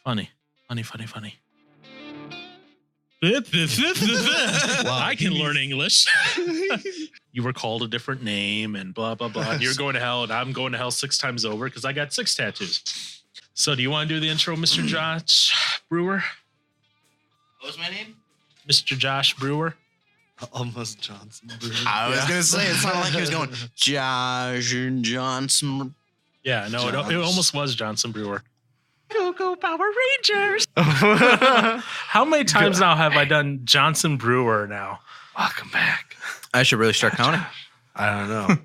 Funny. Wow. I can learn English. You were called a different name and blah, blah, blah. You're going to hell and I'm going to hell 6 times over because I got 6 tattoos. So do you want to do the intro, Mr. Josh Brewer? What was my name? Mr. Josh Brewer? Almost Johnson. I was going to say, it sounded like he was going, Josh Johnson. Yeah, no, it almost was Johnson Brewer. Go Power Rangers! How many times now have I done Johnson Brewer now? Welcome back. I should really start counting. I don't know.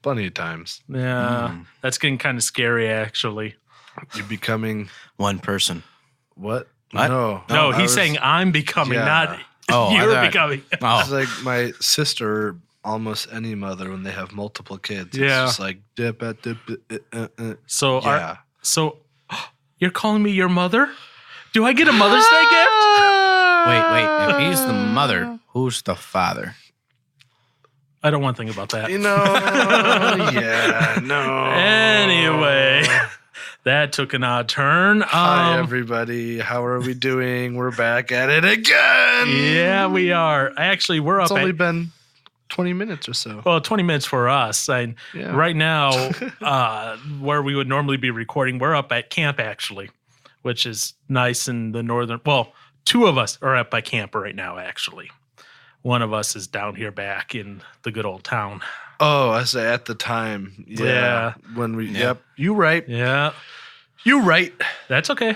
Plenty of times. Yeah, that's getting kind of scary, actually. You're becoming one person. What? What? No, he's saying I'm becoming, not you're becoming. It's like my sister, almost any mother, when they have multiple kids. Yeah. It's just like dip. So, yeah. So you're calling me your mother? Do I get a Mother's Day gift? Wait. If he's the mother, who's the father? I don't want to think about that. Yeah, no. Anyway, that took an odd turn. Hi, everybody. How are we doing? We're back at it again. Yeah, we are. Actually, we're up. It's only been 20 minutes or so. Well, 20 minutes for us. And right now, where we would normally be recording, we're up at camp, actually, which is nice in the northern. Well, 2 of us are up by camp right now, actually. One of us is down here back in the good old town. Oh, I say at the time. Yeah. When we, yep. You right. Yeah. You right. That's okay.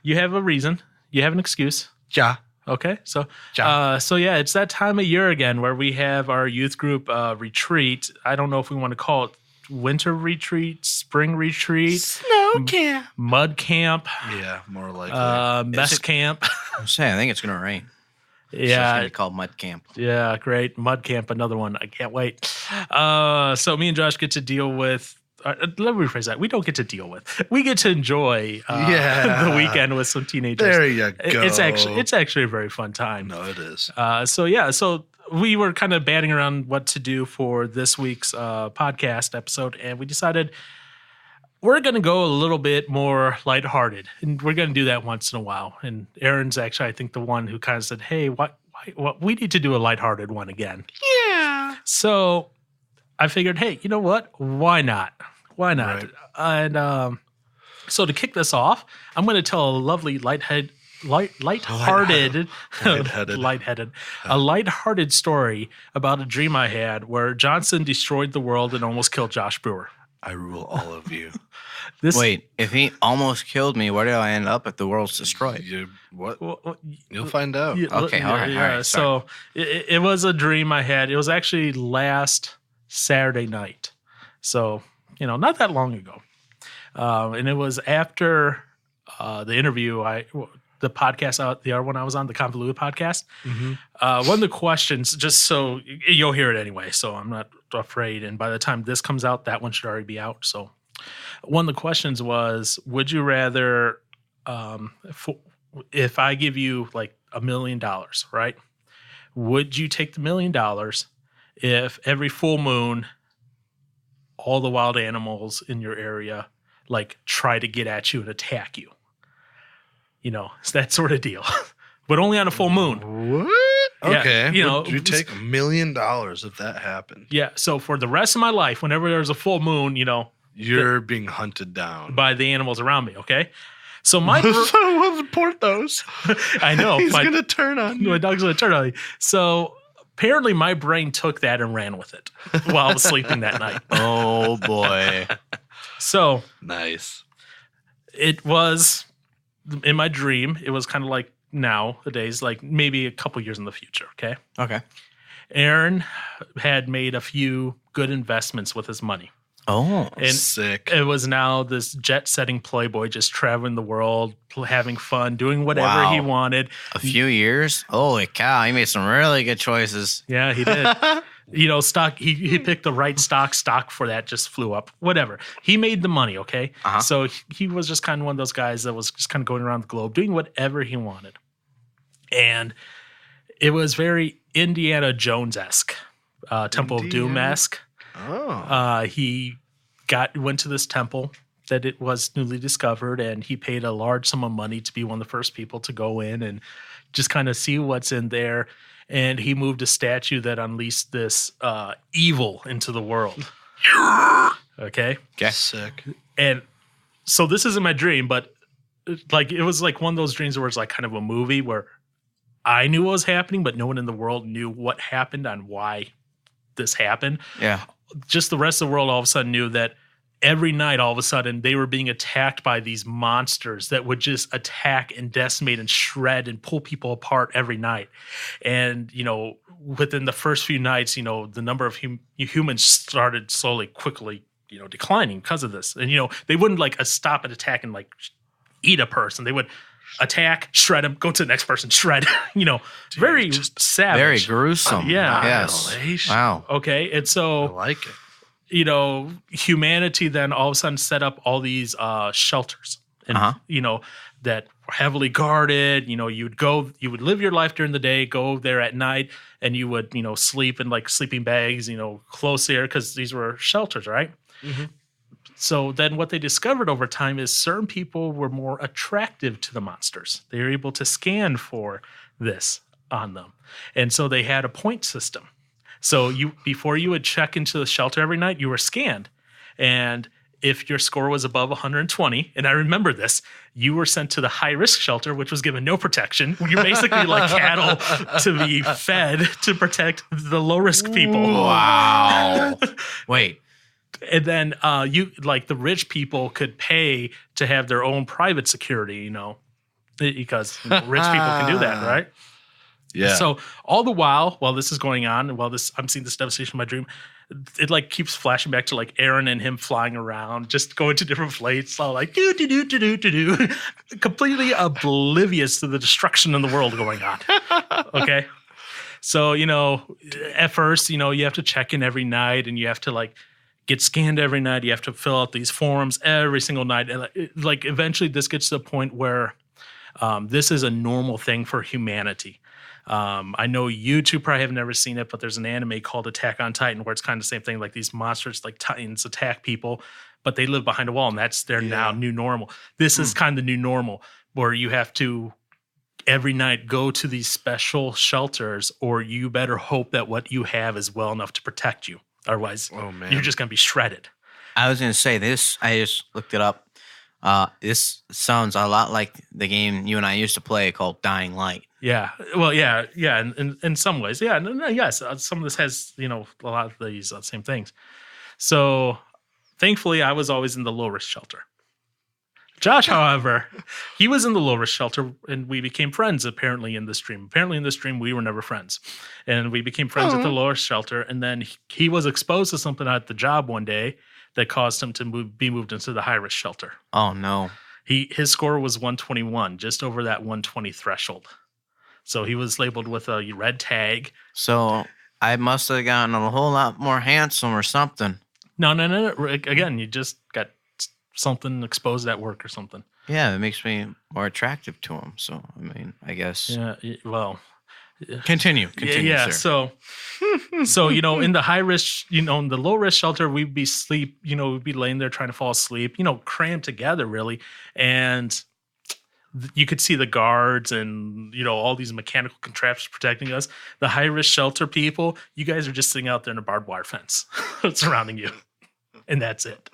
You have a reason. You have an excuse. Yeah. Okay. So it's that time of year again where we have our youth group retreat. I don't know if we want to call it winter retreat, spring retreat, snow camp, mud camp. Yeah, more likely. Mess camp. I'm saying, I think it's going to rain. Yeah. So it's going to be called mud camp. Yeah, great. Mud camp, another one. I can't wait. So me and Josh get to deal with, let me rephrase that. We don't get to deal with. We get to enjoy the weekend with some teenagers. There you go. It's actually a very fun time. No, it is. So we were kind of batting around what to do for this week's podcast episode, and we decided we're going to go a little bit more lighthearted, and we're going to do that once in a while. And Aaron's actually, I think, the one who kind of said, "Hey, what we need to do a lighthearted one again." Yeah. So I figured, hey, you know what? Why not? Right. And so to kick this off, I'm going to tell a lovely lighthearted story about a dream I had where Johnson destroyed the world and almost killed Josh Brewer. I rule all of you. Wait, if he almost killed me, where did I end up if the world's destroyed? What? You'll find out. Okay, all right. So it was a dream I had. It was actually last Saturday night. So, not that long ago. And it was after the interview, the podcast out there when I was on the Convoluted podcast. Mm-hmm. One of the questions, just so you'll hear it anyway, so I'm not afraid. And by the time this comes out, that one should already be out. So one of the questions was, would you rather, if I give you like $1 million, right? Would you take the $1 million if every full moon, all the wild animals in your area like try to get at you and attack you? It's that sort of deal, but only on a full moon. What? Yeah, okay. Would you take $1 million if that happened? Yeah. So for the rest of my life, whenever there's a full moon, you're being hunted down by the animals around me. Okay. So my we'll report those. I know. He's going to turn on you. My dog's going to turn on me. So apparently my brain took that and ran with it while I was sleeping that night. Oh boy. So nice. It was in my dream. It was kind of like nowadays, like maybe a couple years in the future. Okay. Aaron had made a few good investments with his money. Oh, and sick. It was now this jet-setting playboy just traveling the world, having fun, doing whatever he wanted. A few years? Holy cow, he made some really good choices. Yeah, he did. Stock, he picked the right stock for that just flew up. Whatever. He made the money, okay? Uh-huh. So he was just kind of one of those guys that was just kind of going around the globe, doing whatever he wanted. And it was very Indiana Jones-esque, Temple of Doom-esque. Oh. He went to this temple that it was newly discovered, and he paid a large sum of money to be one of the first people to go in and just kind of see what's in there. And he moved a statue that unleashed this evil into the world. Okay. Sick. And so this isn't my dream, but like it was like one of those dreams where it's like kind of a movie where I knew what was happening, but no one in the world knew what happened and why this happened. Yeah. Just the rest of the world all of a sudden knew that every night, all of a sudden, they were being attacked by these monsters that would just attack and decimate and shred and pull people apart every night. And, within the first few nights, the number of humans started slowly, quickly, declining because of this. And, they wouldn't like stop and attack and like eat a person. They would attack, shred them, go to the next person, shred, very savage. Very gruesome. Yeah. Yes. Wow. Okay. And I so, like it. humanity then all of a sudden set up all these shelters and, that were heavily guarded. You would live your life during the day, go there at night, and you would, sleep in like sleeping bags, close air, because these were shelters, right? Mm-hmm. So then what they discovered over time is certain people were more attractive to the monsters. They were able to scan for this on them. And so they had a point system. So before you would check into the shelter every night, you were scanned. And if your score was above 120, and I remember this, you were sent to the high-risk shelter, which was given no protection. You're basically like cattle to be fed to protect the low-risk people. Wow. Wait. And then the rich people could pay to have their own private security, because rich people can do that, right? Yeah. So all the while this is going on, and I'm seeing this devastation in my dream, it like keeps flashing back to like Aaron and him flying around, just going to different flights, all like do, completely oblivious to the destruction in the world going on. Okay. So, at first, you have to check in every night, and you have to like get scanned every night. You have to fill out these forms every single night. And like eventually this gets to the point where this is a normal thing for humanity. I know you two probably have never seen it, but there's an anime called Attack on Titan where it's kind of the same thing. Like these monsters, like Titans, attack people, but they live behind a wall, and that's their now new normal. This is kind of the new normal where you have to every night go to these special shelters, or you better hope that what you have is well enough to protect you. Otherwise, you're just going to be shredded. I was going to say this. I just looked it up. This sounds a lot like the game you and I used to play called Dying Light. Yeah. Well, yeah. In some ways, yeah. Yes. Some of this has, a lot of these same things. So thankfully, I was always in the low risk shelter. Josh, however, he was in the low risk shelter, and we became friends apparently in this dream. Apparently in this dream, we were never friends. And we became friends at the low risk shelter. And then he was exposed to something at the job one day that caused him to be moved into the high risk shelter. Oh, no. His score was 121, just over that 120 threshold. So he was labeled with a red tag. So I must have gotten a whole lot more handsome or something. No. Again, you just got something exposed at work or something. Yeah, it makes me more attractive to him. So, I mean, I guess. Yeah, well. Continue, yeah. Sir. So in the high risk, in the low risk shelter, we'd be we'd be laying there trying to fall asleep, crammed together really, and you could see the guards and all these mechanical contraptions protecting us. The high risk shelter people, you guys are just sitting out there in a barbed wire fence surrounding you, and that's it.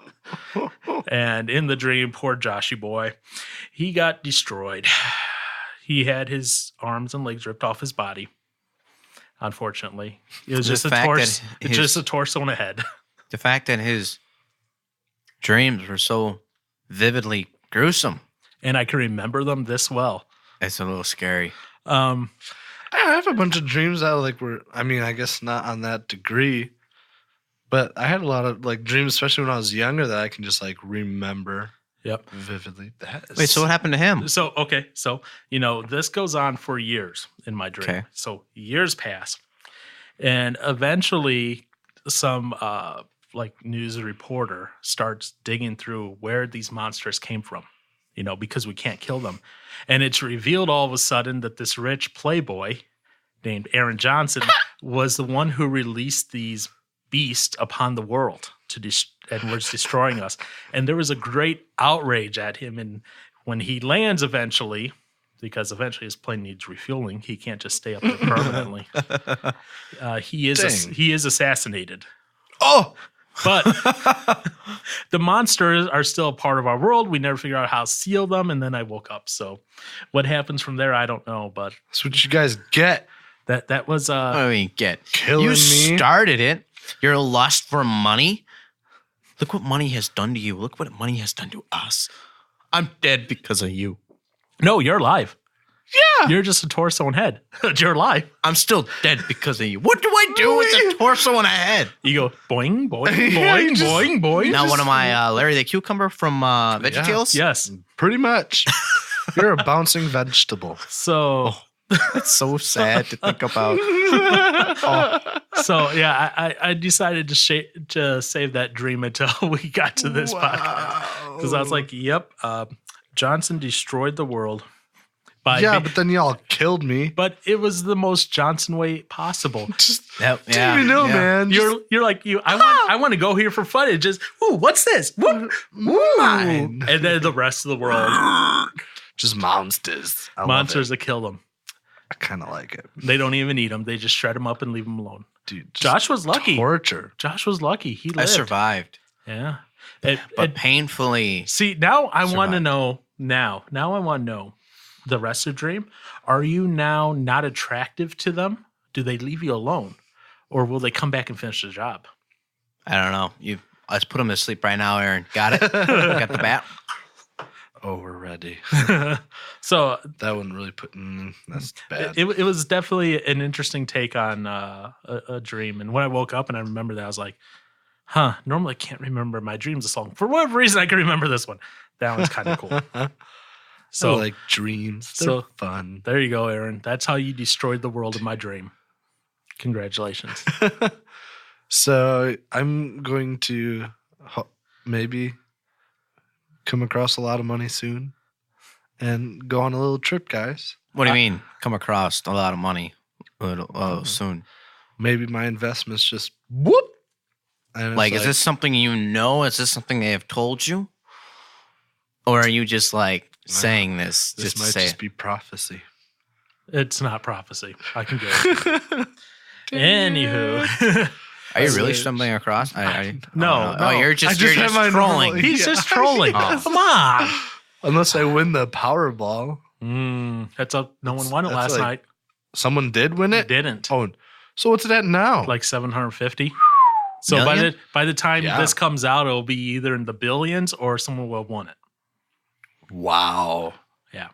And in the dream, poor Joshy boy, he got destroyed. He had his arms and legs ripped off his body. Unfortunately, it was just a torso and a head. The fact that his dreams were so vividly gruesome, and I can remember them this well. It's a little scary. I have a bunch of dreams that I guess not on that degree, but I had a lot of like dreams, especially when I was younger, that I can just like remember. Yep. Vividly. Wait, so what happened to him? So this goes on for years in my dream. Okay. So years pass, and eventually some news reporter starts digging through where these monsters came from, because we can't kill them. And it's revealed all of a sudden that this rich playboy named Aaron Johnson was the one who released these beast upon the world and was destroying us. And there was a great outrage at him. And when he lands eventually, because eventually his plane needs refueling, he can't just stay up there permanently. He is assassinated. Oh, but the monsters are still a part of our world. We never figure out how to seal them. And then I woke up. So what happens from there, I don't know. But that's what you guys get. That was I mean, killing you me. started it. Your lust for money. Look what money has done to you. Look what money has done to us. I'm dead because of you. No, you're alive. Yeah. You're just a torso and head. You're alive. I'm still dead because of you. What do I do with a torso and a head? You go boing, boing, Yeah, boing, boing, boing. Now, what am I, Larry the Cucumber from VeggieTales? Yes. Pretty much. You're a bouncing vegetable. So, It's so sad to think about. so yeah, I decided to save that dream until we got to this podcast because I was like, "Yep, Johnson destroyed the world." But then y'all killed me. But it was the most Johnson way possible. Just Yep, didn't even know, man. You're like you. I want to go here for fun. It just, ooh, what's this? Whoop, Mine. and then the rest of the world, Just monsters. I love monsters it. that kill them. I kind of like it, They don't even eat them. They just shred them up and leave them alone. dude. Josh was lucky. Torture. Josh was lucky. He I lived. survived, Yeah. but painfully. See, now I want to survived. know. Now I want to know the rest of Dream. Are you now not attractive to them? Do they leave you alone, or will they come back and finish the job? I don't know. Let's put him to sleep right now, Aaron. Got it? Got the bat? Oh, we're ready. So That wouldn't really put. That's bad. it was definitely an interesting take on a dream. And when I woke up and I remember that, I was like, "Huh." Normally, I can't remember my dreams. A song for whatever reason, I can remember this one. That one's kind of cool. So So like dreams. They're so- fun. there you go, Aaron. That's how you destroyed the world of my dream. Congratulations. So I'm going to maybe come across a lot of money soon and go on a little trip, guys. What do you mean? Come across a lot of money soon. Maybe my investments just whoop. And it's Like, is this something you know? Is this something they have told you? Or are you just like saying this This just to might say just it? be prophecy. It's not prophecy. I can go. Anywho. Are you really stumbling across? No, Oh, no. you're I just just you're had my just trolling. normal- He's Yeah. just trolling. Oh. Come on. Unless I win the Powerball. That's up. No one won it That's last like- night. Someone did win it? Didn't. Oh, so what's it at now? Like 750. So Million? by the time Yeah. this comes out, it'll be either in the billions or someone will have won it. Wow. Yeah.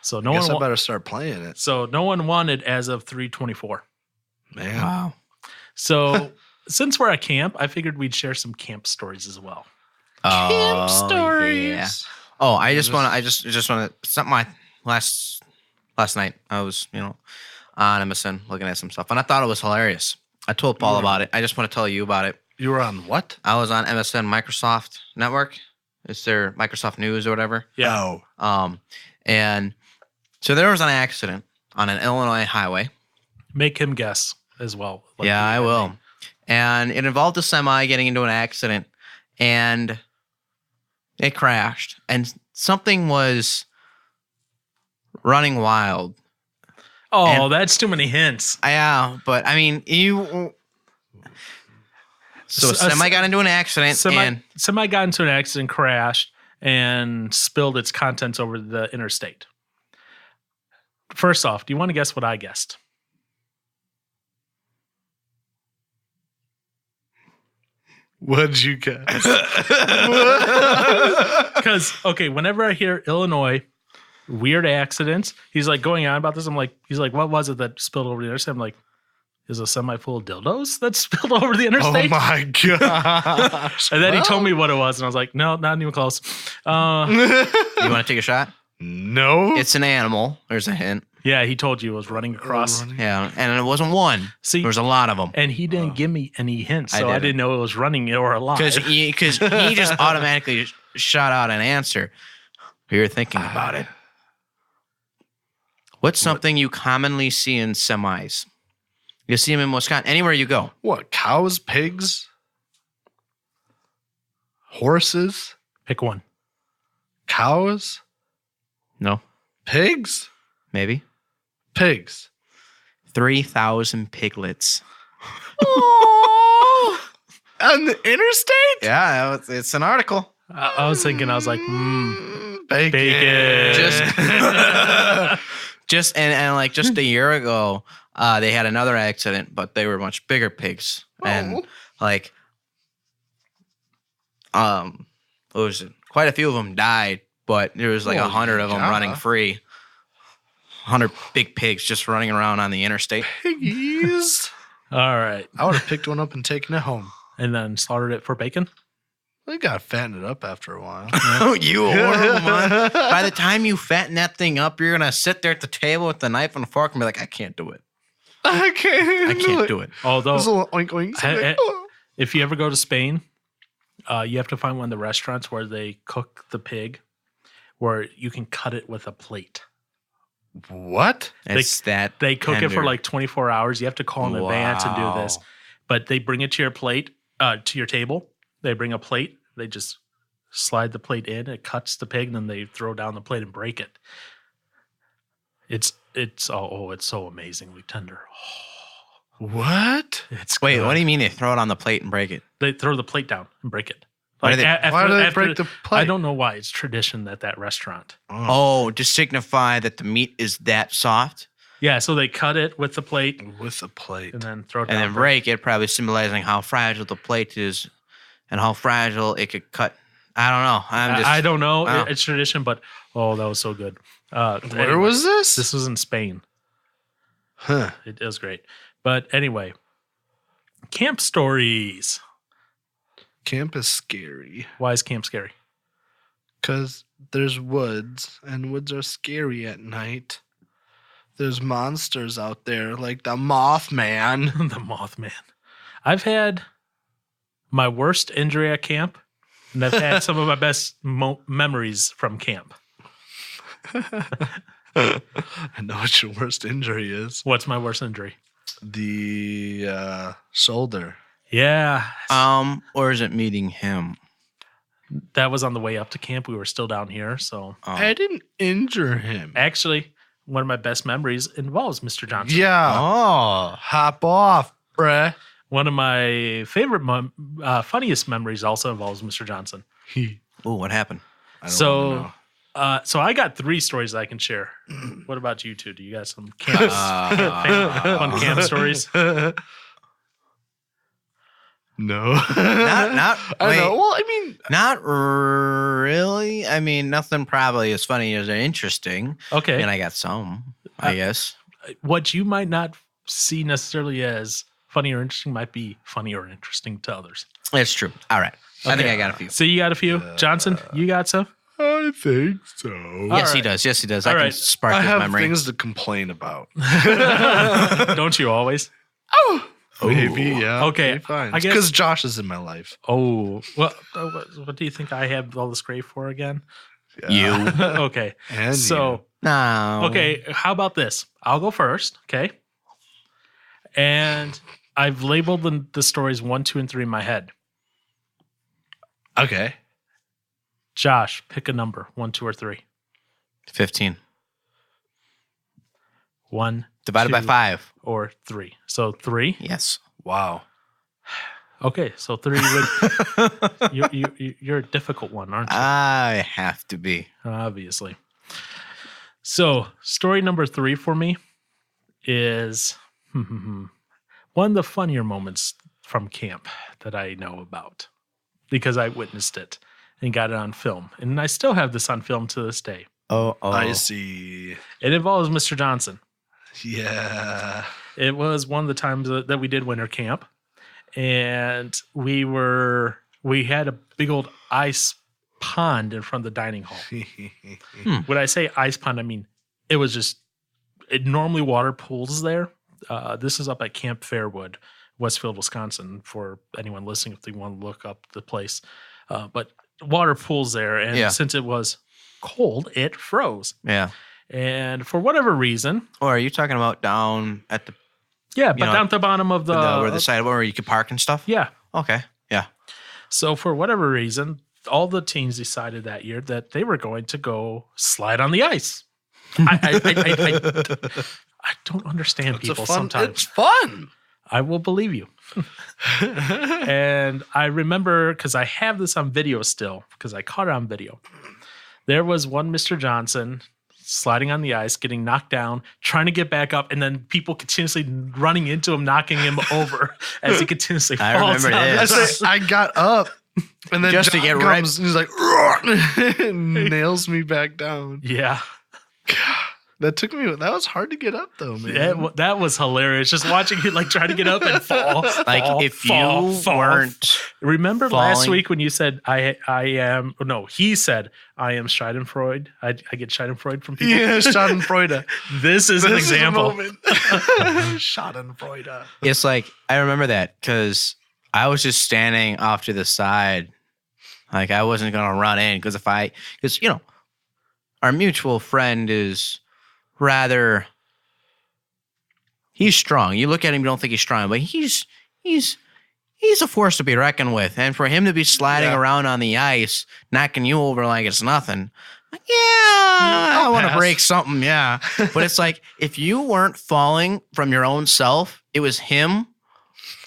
So I no guess one. I Won, better start playing it. so no one won it as of 3/24. Man. Wow. So since we're at camp, I figured we'd share some camp stories as well. Oh, stories. yeah. Oh, I just want to. Something my last night. I was on MSN looking at some stuff, and I thought it was hilarious. I told Paul about it. I just want to tell you about it. You were on what? I was on MSN Microsoft Network. It's their Microsoft News or whatever. Yeah. Oh. And so there was an accident on an Illinois highway. Make him guess as well. like Yeah, you I had will. me. And it involved a semi getting into an accident, and it crashed, and something was running wild. Oh, And- that's too many hints. Yeah, but I mean, you. So a semi got into an accident, and Semi got into an accident, crashed, and spilled its contents over the interstate. First off, do you want to guess what I guessed? What'd you guess? Because, okay, whenever I hear Illinois, weird accidents, he's like going on about this. He's like, what was it that spilled over the interstate? I'm like, is a semi full of dildos that spilled over the Oh interstate? my gosh. And then he told me what it was, and I was like, no, not even close. you want to take a shot? No. It's an animal. There's a hint. Yeah, he told you it was running across. Yeah, and it wasn't one. See, There was a lot of them. and he didn't give me any hints, I so I didn't. didn't know it was running or alive. Because he just automatically shot out an answer. You're thinking about it. What's something you commonly see in semis? You see them in Wisconsin. Anywhere you go. What? Cows, pigs, horses, Pick one. cows, No, pigs, maybe pigs. 3,000 piglets. On the interstate? Yeah, it's an article. I was thinking, I was like, Bacon. bacon. Just and just a year ago, they had another accident, but they were much bigger pigs, and like, what was it? Quite a few of them died, but there was like 100 of them running free. 100 big pigs just running around on the interstate. Piggies. All right. I would have picked one up and taken it home. And then slaughtered it for bacon. We gotta fatten it up after a while. You horrible man. By the time you fatten that thing up, you're gonna sit there at the table with the knife and a fork and be like, I can't do it. I can't do it. Although, There's a little oink oink. if you ever go to Spain, you have to find one of the restaurants where they cook the pig, where you can cut it with a plate. What? It's that They cook it for tender. like 24 hours. You have to call in advance and do this. But they bring it to your plate, to your table. They bring a plate. They just slide the plate in. It cuts the pig, and then they throw down the plate and break it. It's so amazingly tender. What? It's Wait, good. what do you mean they throw it on the plate and break it? They throw the plate down and break it. Why do they- Why do they break the plate? I don't know why. It's tradition at that restaurant. Oh, to signify that the meat is that soft Yeah, so they cut it with the plate With a plate. and then throw it and down. then break it, probably symbolizing how fragile the plate is and how fragile it could cut. I don't know. I don't know. Wow. It's tradition, but that was so good. Where was this? This was in Spain. Huh. It was great. But anyway, camp stories. Camp is scary. Why is camp scary? Because there's woods, and woods are scary at night. There's monsters out there, like the Mothman. The Mothman. I've had my worst injury at camp, and I've had some of my best memories from camp. I know what your worst injury is. What's my worst injury? The shoulder. Yeah. Or is it meeting him? That was on the way up to camp. We were still down here. So I didn't injure him. actually, one of my best memories involves Mr. Johnson. Yeah. Oh, Hop off, bruh. One of my favorite, funniest memories also involves Mr. Johnson. oh, what happened? I don't So, wanna so I got 3 stories that I can share. What about you two? Do you got some camp, fun camp stories? know. No. Not. I wait, know. Well, I mean, Not really. I mean, nothing probably as funny as interesting. Okay. And I got some, I guess. What you might not see necessarily as funny or interesting might be funny or interesting to others. It's true. All right. I think Okay. I got a few. So you got a few? Johnson, you got some? I think so. Yes, he right. does. Yes, he does. All I can right. spark I his have memory. things to complain about. Don't you always? Maybe, yeah. Okay, Okay, fine. I guess- Because Josh is in my life. Oh, well, what do you think I have all this grave for again? You. Okay. And So, No. okay, how about this? I'll go first, okay? And I've labeled the stories 1, 2, and 3 in my head. Okay. Josh, pick a number 1, 2, or 3. 15. 1 Divided by 2, 5. or 3. So 3. Yes. Wow. Okay, so 3 would. You're a difficult one, aren't you? I have to be. Obviously. So, story number 3 for me is one of the funnier moments from camp that I know about because I witnessed it and got it on film. And I still have this on film to this day. Oh. I see. It involves Mr. Johnson. Yeah. It was one of the times that we did winter camp, and we had a big old ice pond in front of the dining hall. When I say ice pond, I mean it was just normally water pools there. This is up at Camp Fairwood, Westfield, Wisconsin. For anyone listening, if they want to look up the place, but water pools there, and Yeah. since it was cold, it froze. Yeah. And for whatever reason, Or are you talking about down at the Yeah, but know, down at the bottom of where the sidewalk where you could park and stuff. yeah. Okay. Yeah. So for whatever reason, all the teams decided that year that they were going to go slide on the ice. I don't understand people sometimes. It's fun. I will believe you. And I remember, because I have this on video still, because I caught it on video. There was one Mr. Johnson sliding on the ice, getting knocked down, trying to get back up, and then people continuously running into him, knocking him over as he continuously falls. I remember down. this. I got up and then Just to John get right- comes and he's like, and nails me back down. Yeah. That was hard to get up though, man. That was hilarious. Just watching you like try to get up and fall. Like fall, if fall, you fall. weren't Remember last falling- week when you said he said I am Schadenfreude. I get Schadenfreude from people. Yeah, Schadenfreude. This is an This is a example. moment. Schadenfreude. It's like I remember that because I was just standing off to the side, like I wasn't gonna run in because our mutual friend is rather he's strong. You look at him, you don't think he's strong, but he's a force to be reckoned with. And for him to be sliding around on the ice, knocking you over like it's nothing. Like, I want to break something, yeah. But it's like if you weren't falling from your own self, it was him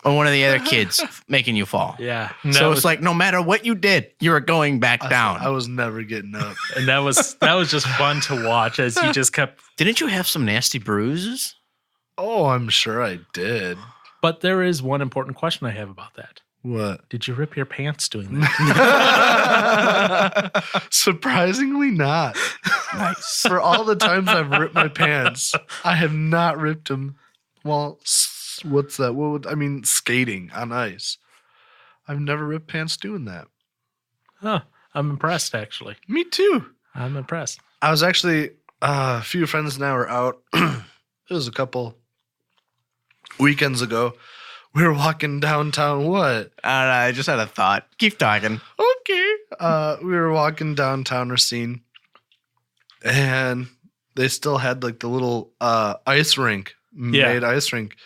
or one of the other kids making you fall. Yeah. So it's like no matter what you did, you were going back down. I was never getting up. and that was just fun to watch as he just kept. Didn't you have some nasty bruises? Oh, I'm sure I did. But there is one important question I have about that. What? Did you rip your pants doing that? Surprisingly not. Nice. For all the times I've ripped my pants, I have not ripped them while what's that? Skating on ice. I've never ripped pants doing that. Huh. I'm impressed, actually. Me too. I'm impressed. I was actually a few friends and I were out. It was a couple weekends ago. We were walking downtown. What? I just had a thought. Keep talking. Okay. We were walking downtown Racine, and they still had like the little ice rink, made ice rink.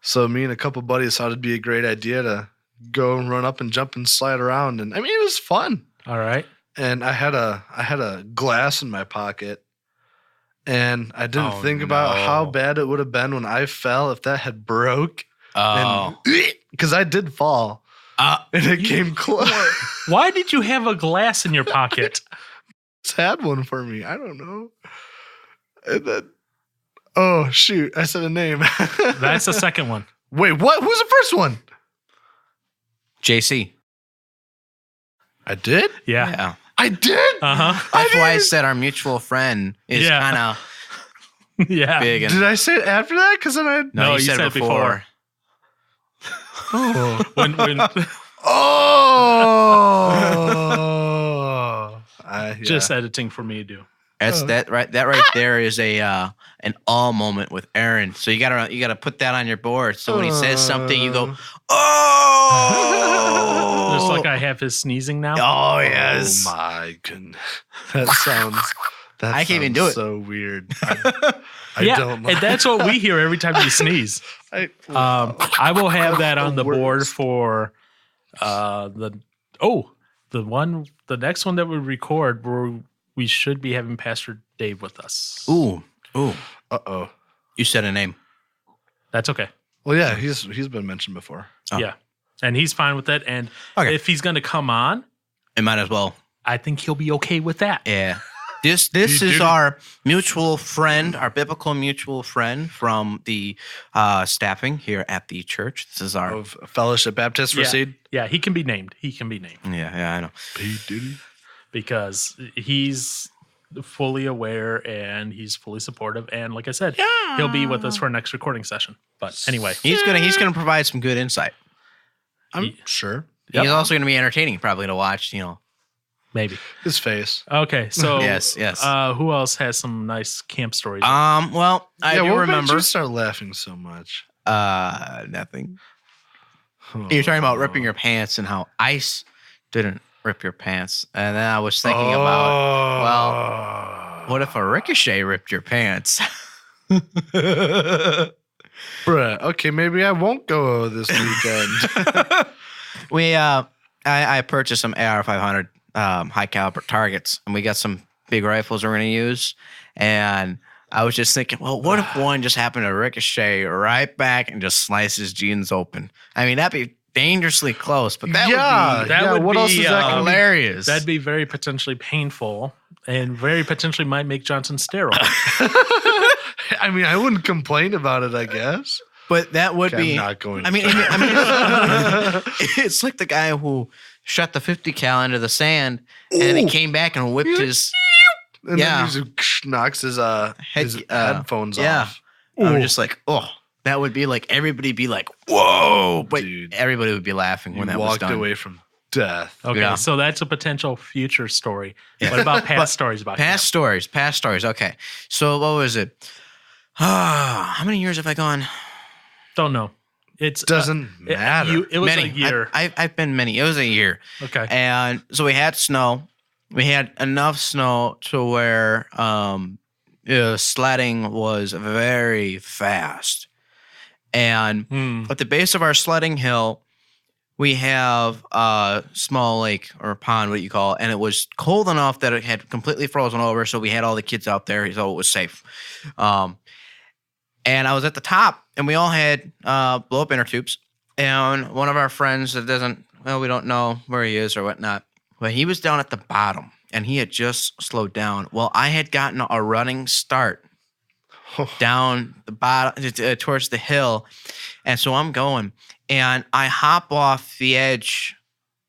So me and a couple buddies thought it'd be a great idea to go and run up and jump and slide around, and it was fun. All right. And I had a glass in my pocket, and I didn't think about how bad it would have been when I fell if that had broke. Because I did fall, and it came close. Why did you have a glass in your pocket? It's had one for me. I don't know. And then, oh shoot, I said a name. That's the second one. Wait, what? Who's the first one? JC. I did. Yeah. I did. Uh-huh. That's why I said our mutual friend is kind of Yeah. big. And, Did I say it after that? Because then I. no, you you said, said it before. Oh. When Oh. just editing for me to do. That's that right there is a an all moment with Aaron. So you gotta put that on your board. So when he says something, you go, oh, Just like I have his sneezing now. oh yes. Oh my goodness. That sounds. That I can't even do it. So weird. I yeah, don't. and that's what we hear every time you sneeze. I will have that on the board for the next one that we record where we should be having Pastor Dave with us. Ooh. Uh-oh. You said a name. That's okay. Well, yeah, he's been mentioned before. Oh. Yeah. And he's fine with it. And Okay. if he's going to come on, It might as well. I think he'll be okay with that. Yeah. This is our mutual friend, our biblical mutual friend from the staffing here at the church. This is our Of Fellowship Baptist Racine. Yeah, he can be named. yeah, I know. P. Diddy. Because he's fully aware and he's fully supportive. And like I said, he'll be with us for our next recording session. But anyway, He's gonna provide some good insight. I'm sure. Yep. He's also gonna be entertaining, probably to watch. maybe. His face. Okay, so Yes. who else has some nice camp stories? Well, I do what made remember. you start laughing so much? Nothing. You're talking about ripping your pants and how ice didn't rip your pants, and then I was thinking about, what if a ricochet ripped your pants? Bruh, okay, maybe I won't go this weekend. I purchased some AR-500 high caliber targets, and we got some big rifles we're going to use. And I was just thinking, well, what if one just happened to ricochet right back and just slice his jeans open? I mean, that'd be dangerously close, but that would what be else is that hilarious. That'd be very potentially painful and very potentially might make Johnson sterile. I mean, I wouldn't complain about it, I guess. But that would Okay, be. I'm not going. I mean, it's like the guy who shot the 50 cal into the sand, and then he came back and whipped his. And then he just knocks his headphones off. I'm just like, oh, that would be like everybody be like, whoa, but dude, everybody would be laughing when that was walked done. away from death. Okay, Yeah. so that's a potential future story. What about past stories about Past stories? Okay, so what was it? How many years have I gone? Don't know. It Doesn't matter. It was Many. a year. I've been many. It was a year. Okay. And so we had snow. We had enough snow to where sledding was very fast. And at the base of our sledding hill, we have a small lake or pond, what you call it, and it was cold enough that it had completely frozen over. So we had all the kids out there, so it was safe. And I was at the top, and we all had blow-up inner tubes. And one of our friends that we don't know where he is or whatnot, but he was down at the bottom, and he had just slowed down. Well, I had gotten a running start down the bottom towards the hill, and so I'm going, and I hop off the edge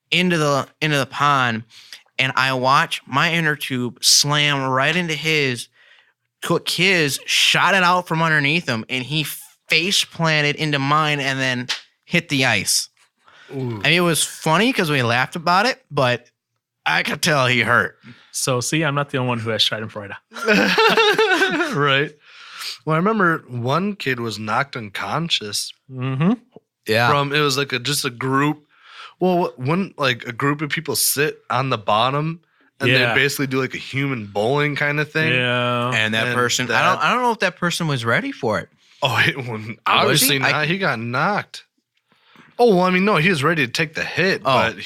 into the pond, and I watch my inner tube slam right into his. Took his, shot it out from underneath him, and he face planted into mine and then hit the ice. Ooh. I mean, it was funny because we laughed about it, but I could tell he hurt. So, see, I'm not the only one who has Schadenfreude. Right. Well, I remember one kid was knocked unconscious. Mm-hmm. Yeah. It was like just a group. Well, when like a group of people sit on the bottom. And they basically do like a human bowling kind of thing. Yeah. And that person, I don't know if that person was ready for it. Oh, obviously not. He got knocked. Oh, well, I mean, no, he was ready to take the hit, but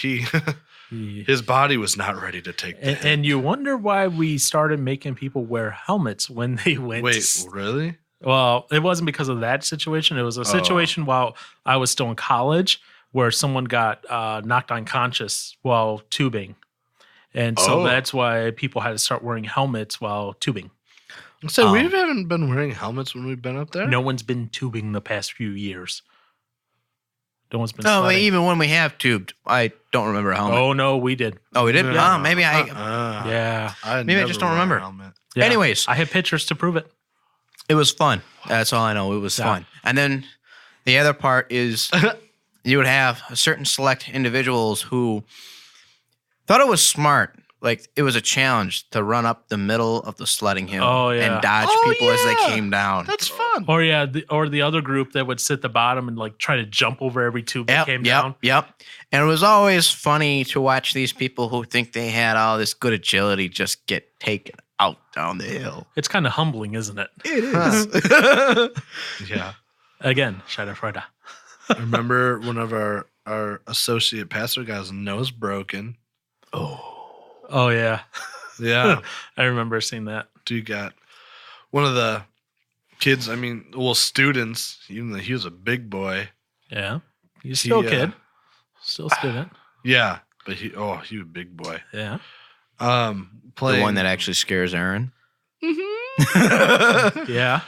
his body was not ready to take the hit. And you wonder why we started making people wear helmets when they went. Wait, really? Well, it wasn't because of that situation. It was a situation while I was still in college where someone got knocked unconscious while tubing. And so that's why people had to start wearing helmets while tubing. So we haven't been wearing helmets when we've been up there? No one's been tubing the past few years. No one's been No, sledding. even when we have tubed, I don't remember a helmet. Oh, no, we did. Oh, we did? Yeah. Oh, maybe I... Yeah. Maybe I just don't remember. Yeah. Anyways. I have pictures to prove it. It was fun. That's all I know. It was fun. And then the other part is you would have certain select individuals who thought it was smart. Like, it was a challenge to run up the middle of the sledding hill and dodge people as they came down. That's fun. Or the other group that would sit at the bottom and like try to jump over every tube that came down. Yep. And it was always funny to watch these people who think they had all this good agility just get taken out down the hill. It's kind of humbling, isn't it? It is. Yeah. Again, Schadenfreude. I remember one of our associate pastor got his nose broken. Oh, yeah. Yeah. I remember seeing that. Dude got one of the kids, students, even though he was a big boy. Yeah. He's still a kid. Still a student. Yeah. But he was a big boy. Yeah. The one that actually scares Aaron. Yeah.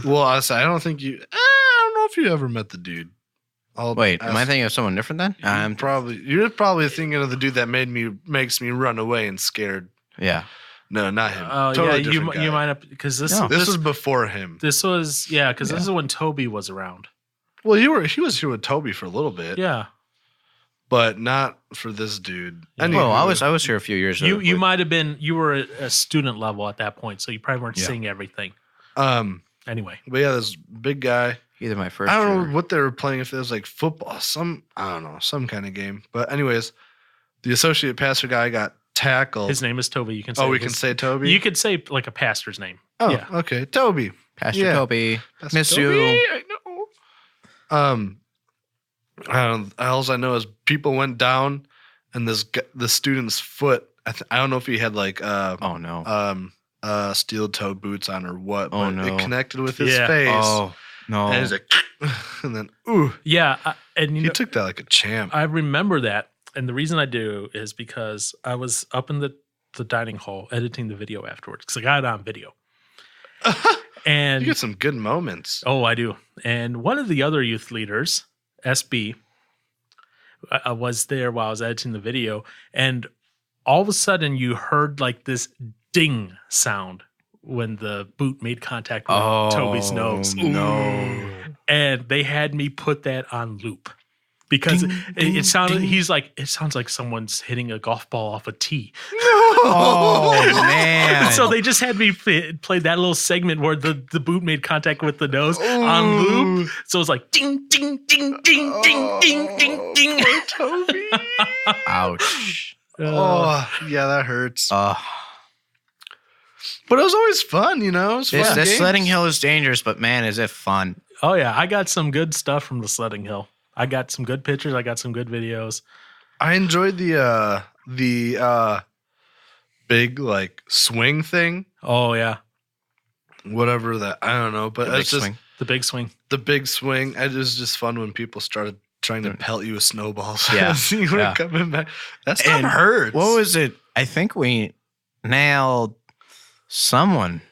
Well, I don't think I don't know if you ever met the dude. Wait, am I thinking of someone different then? You're probably thinking of the dude that makes me run away and scared. Yeah. No, not him. Oh, Totally yeah. different guy. You might have, because this was before him. This was, because this is when Toby was around. Well, he was here with Toby for a little bit. Yeah. But not for this dude. Yeah. Well, I was here a few years ago. You might have been, you were at a student level at that point, so you probably weren't seeing everything. Anyway. But yeah, this big guy. Either my first I don't know what they were playing, if it was like football, some kind of game. But anyways, the associate pastor guy got tackled. His name is Toby. You can say we can say Toby? You could say like a pastor's name. Oh, yeah. okay. Toby. Pastor Yeah. Toby, Pastor miss Toby, you. I know. All I know is people went down, and the student's foot. I don't know if he had like Oh no. steel toe boots on or what, Oh, but no. it connected with his Yeah. face. Oh no. And he's like, and then ooh, Yeah, and he took that like a champ. I remember that, and the reason I do is because I was up in the dining hall editing the video afterwards because I got it on video. And You get some good moments. oh, I do. And one of the other youth leaders, SB, I was there while I was editing the video, and all of a sudden you heard like this ding sound when the boot made contact with Toby's nose. No. And they had me put that on loop because it sounded. He's like, it sounds like someone's hitting a golf ball off a tee. Oh man. So they just had me play that little segment where the boot made contact with the nose on loop. So it was like ding, ding, ding, ding, ding, ding, ding, ding. Poor Toby. Ouch. Oh, yeah, that hurts. Uh, But it was always fun, you know? It was this fun games. sledding hill is dangerous, but man, is it fun. Oh yeah, I got some good stuff from the sledding hill. I got some good pictures. I got some good videos. I enjoyed the big like swing thing, Oh yeah, whatever that, I don't know, but The big it's just swing. the big swing. the big swing. It was just fun when people started trying to pelt you with snowballs. Yeah. as you were Yeah. coming back. That stuff And hurts. What was it? I think we nailed someone.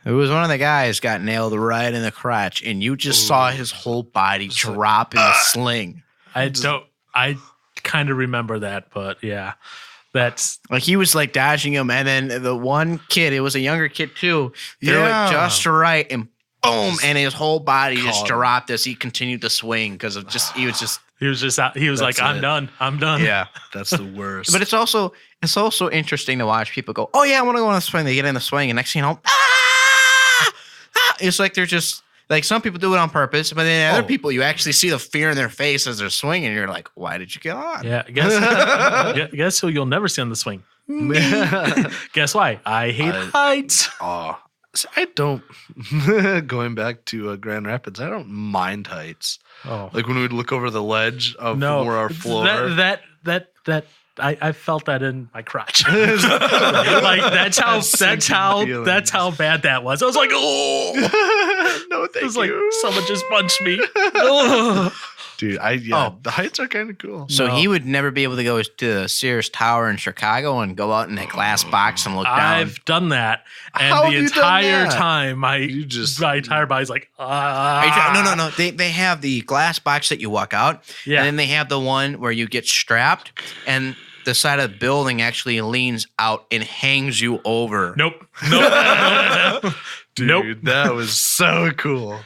It was one of the guys got nailed right in the crotch, and you just saw his whole body drop in the sling. I I kind of remember that, but yeah, that's Like he was like dodging him, and then the one kid, it was a younger kid too, threw Yeah. it just right, and boom, and his whole body just Caught him. dropped as he continued to swing because of just he was just out. He was like, That's I'm it. done. I'm done. yeah. That's the worst. But it's also interesting to watch people go, oh yeah, I want to go on the swing. They get in the swing, and next thing you know, it's like they're just like some people do it on purpose, but then other people you actually see the fear in their face as they're swinging. And you're like, why did you get on? Yeah. Guess who you'll never see on the swing? Guess why? I hate heights. Oh, so I don't. Going back to Grand Rapids, I don't mind heights. Oh Like when we'd look over the ledge of no, where our floor. that I felt that in my crotch. Like that's how bad that was. I was like, oh No, it thank was like you. someone just punched me. Ugh. Dude, the heights are kind of cool. So No. he would never be able to go to the Sears Tower in Chicago and go out in that glass box and look down. I've done that, and How have the you done entire that? time, my entire body's like, No. They have the glass box that you walk out, Yeah. and then they have the one where you get strapped, and the side of the building actually leans out and hangs you over. Nope. Dude, Nope. that was so cool.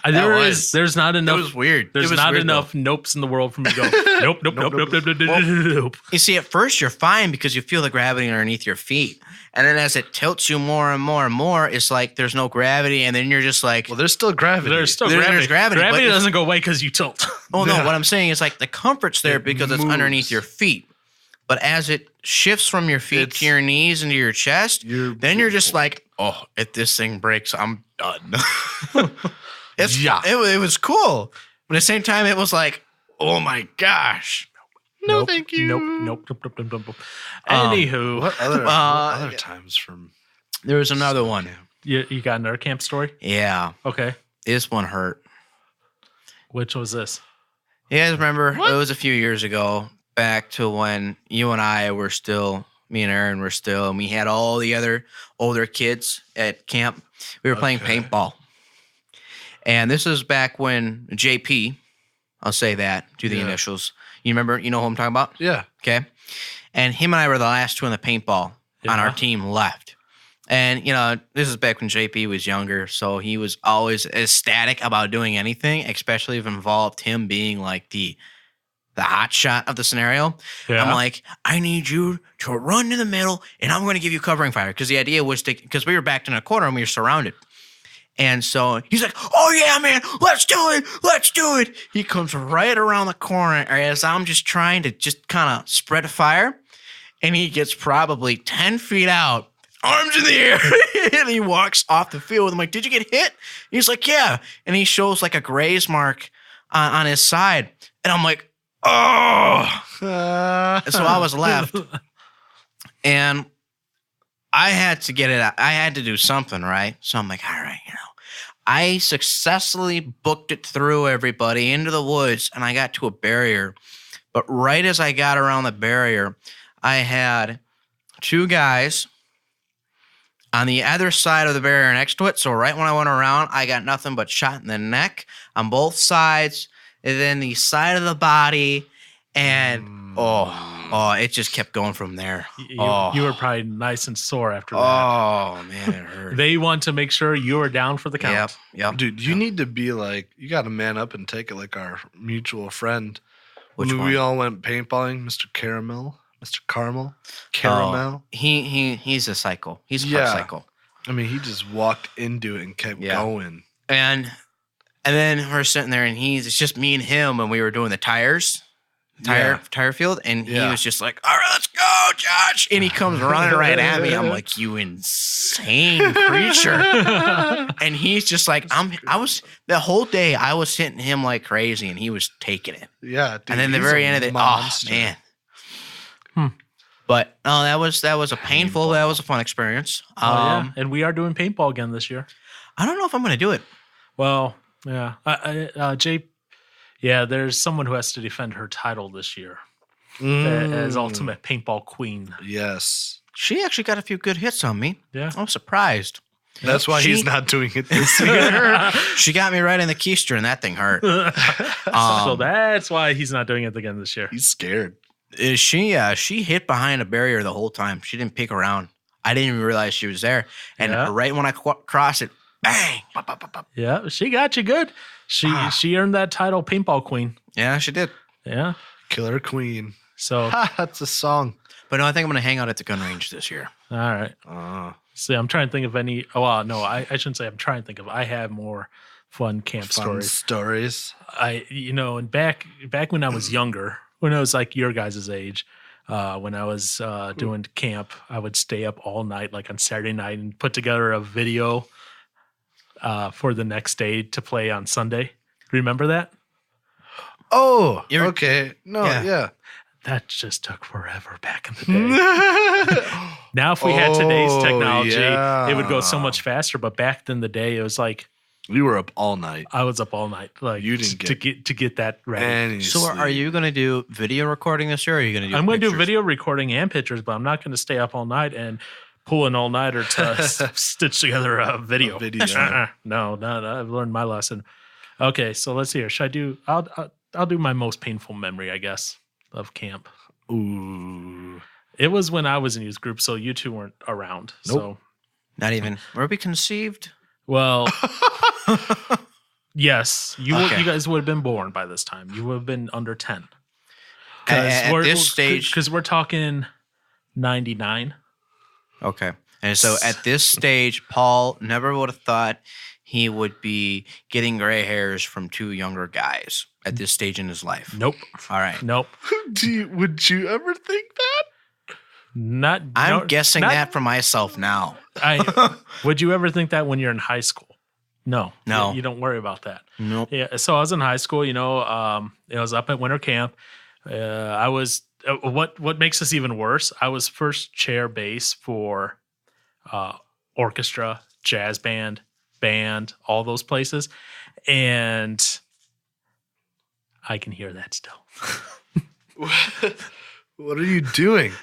There's not It enough. was weird. There's It was not weird, enough nopes in the world for me to go. Nope. You see, at first you're fine because you feel the gravity underneath your feet. And then as it tilts you more and more and more, it's like there's no gravity. And then you're just like, Well, there's still gravity. There's still There's gravity. gravity, but Gravity it's- doesn't go away because you tilt. oh no, Yeah. what I'm saying is like the comfort's there because it's moves. underneath your feet. But as it shifts from your feet It's- to your knees and to your chest, You're- then you're just like, oh, if this thing breaks, I'm done. Yeah. It was cool. But at the same time, it was like, oh my gosh. No, Nope, thank you. Nope. Anywho, What other times from? There was another one. you got another camp story? Yeah, Okay. this one hurt. Which was this? You guys remember? It was a few years ago, back to when you and I were still, me and Aaron were still, and we had all the other older kids at camp. We were playing Okay. paintball. And this is back when JP, I'll say that, do the Yeah. initials. You remember, you know who I'm talking about? Yeah. Okay. And him and I were the last two in the paintball on our Yeah. team left. And, you know, this is back when JP was younger. So he was always ecstatic about doing anything, especially if it involved him being like the hot shot of the scenario. Yeah. I'm like, I need you to run to the middle and I'm going to give you covering fire. Because the idea was because we were backed in a corner and we were surrounded. And so he's like, oh yeah, man, let's do it. Let's do it. He comes right around the corner as I'm just trying to just kind of spread a fire. And he gets probably 10 feet out. arms in the air. And he walks off the field. I'm like, did you get hit? He's like, yeah. And he shows like a graze mark on his side. And I'm like, oh. And so I was left. And I had to get it out. I had to do something, right? So I'm like, all right, I successfully booked it through everybody into the woods, and I got to a barrier. But right as I got around the barrier, I had two guys on the other side of the barrier next to it. So right when I went around, I got nothing but shot in the neck on both sides, and then the side of the body, and it just kept going from there. You were probably nice and sore after that. Oh, man, it hurt. They want to make sure you were down for the count. Yep. Dude, you need to be like, you got to man up and take it like our mutual friend. Which when one? we all went paintballing, Mr. Caramel. Caramel. He's a psycho. He's a psycho. I mean, he just walked into it and kept going. And then we're sitting there, and it's just me and him, and we were doing the tire field, and he was just like, all right, let's go, Josh. And he comes running right at me. I'm like, you insane creature. And he's just like, the whole day I was hitting him like crazy, and he was taking it. Yeah. Dude, and then the very end of it, monster. oh man. But no, that was a painful, that was a fun experience. And we are doing paintball again this year. I don't know if I'm going to do it. Well, yeah. Jay, there's someone who has to defend her title this year as Ultimate Paintball Queen. Yes. She actually got a few good hits on me. Yeah. I'm surprised. That's why he's not doing it this year. She got me right in the keister, and that thing hurt. So that's why he's not doing it again this year. He's scared. She hit behind a barrier the whole time. She didn't peek around. I didn't even realize she was there. And right when I crossed it, bang. Pop, pop, pop, pop. Yeah, she got you good. She earned that title, Paintball Queen. Yeah, she did. Yeah. Killer Queen. So that's a song. But no, I think I'm going to hang out at the gun range this year. All right. See, I'm trying to think of any. Oh, well, no, I shouldn't say I'm trying to think of. I have more fun camp stories. And back when I was younger, when I was like your guys' age, when I was doing camp, I would stay up all night, like on Saturday night, and put together a video for the next day to play on Sunday. Remember that? Oh, okay. No, yeah. That just took forever back in the day. Now, if we had today's technology, it would go so much faster. But back in the day, it was like we were up all night. I was up all night, like you didn't to get that ready. So, are you going to do video recording this year? Or are you going to do? I'm going to do video recording and pictures, but I'm not going to stay up all night and pull an all nighter to stitch together a video. No, I've learned my lesson. Okay, so let's see here. Should I do? I'll do my most painful memory, I guess, of camp. Ooh. It was when I was in youth group, so you two weren't around. Nope. So not even. Were we conceived? Well, yes. You guys would have been born by this time. You would have been under 10. At this stage, because we're talking 99. Okay. And so at this stage, Paul never would have thought he would be getting gray hairs from two younger guys at this stage in his life. Nope. All right. Nope. Would you ever think that? I'm guessing that for myself now. Would you ever think that when you're in high school? No. No. You don't worry about that. Nope. Yeah. So I was in high school, I was up at winter camp. I was, what makes this even worse, I was first chair bass for orchestra, jazz band, all those places. And I can hear that still. What are you doing?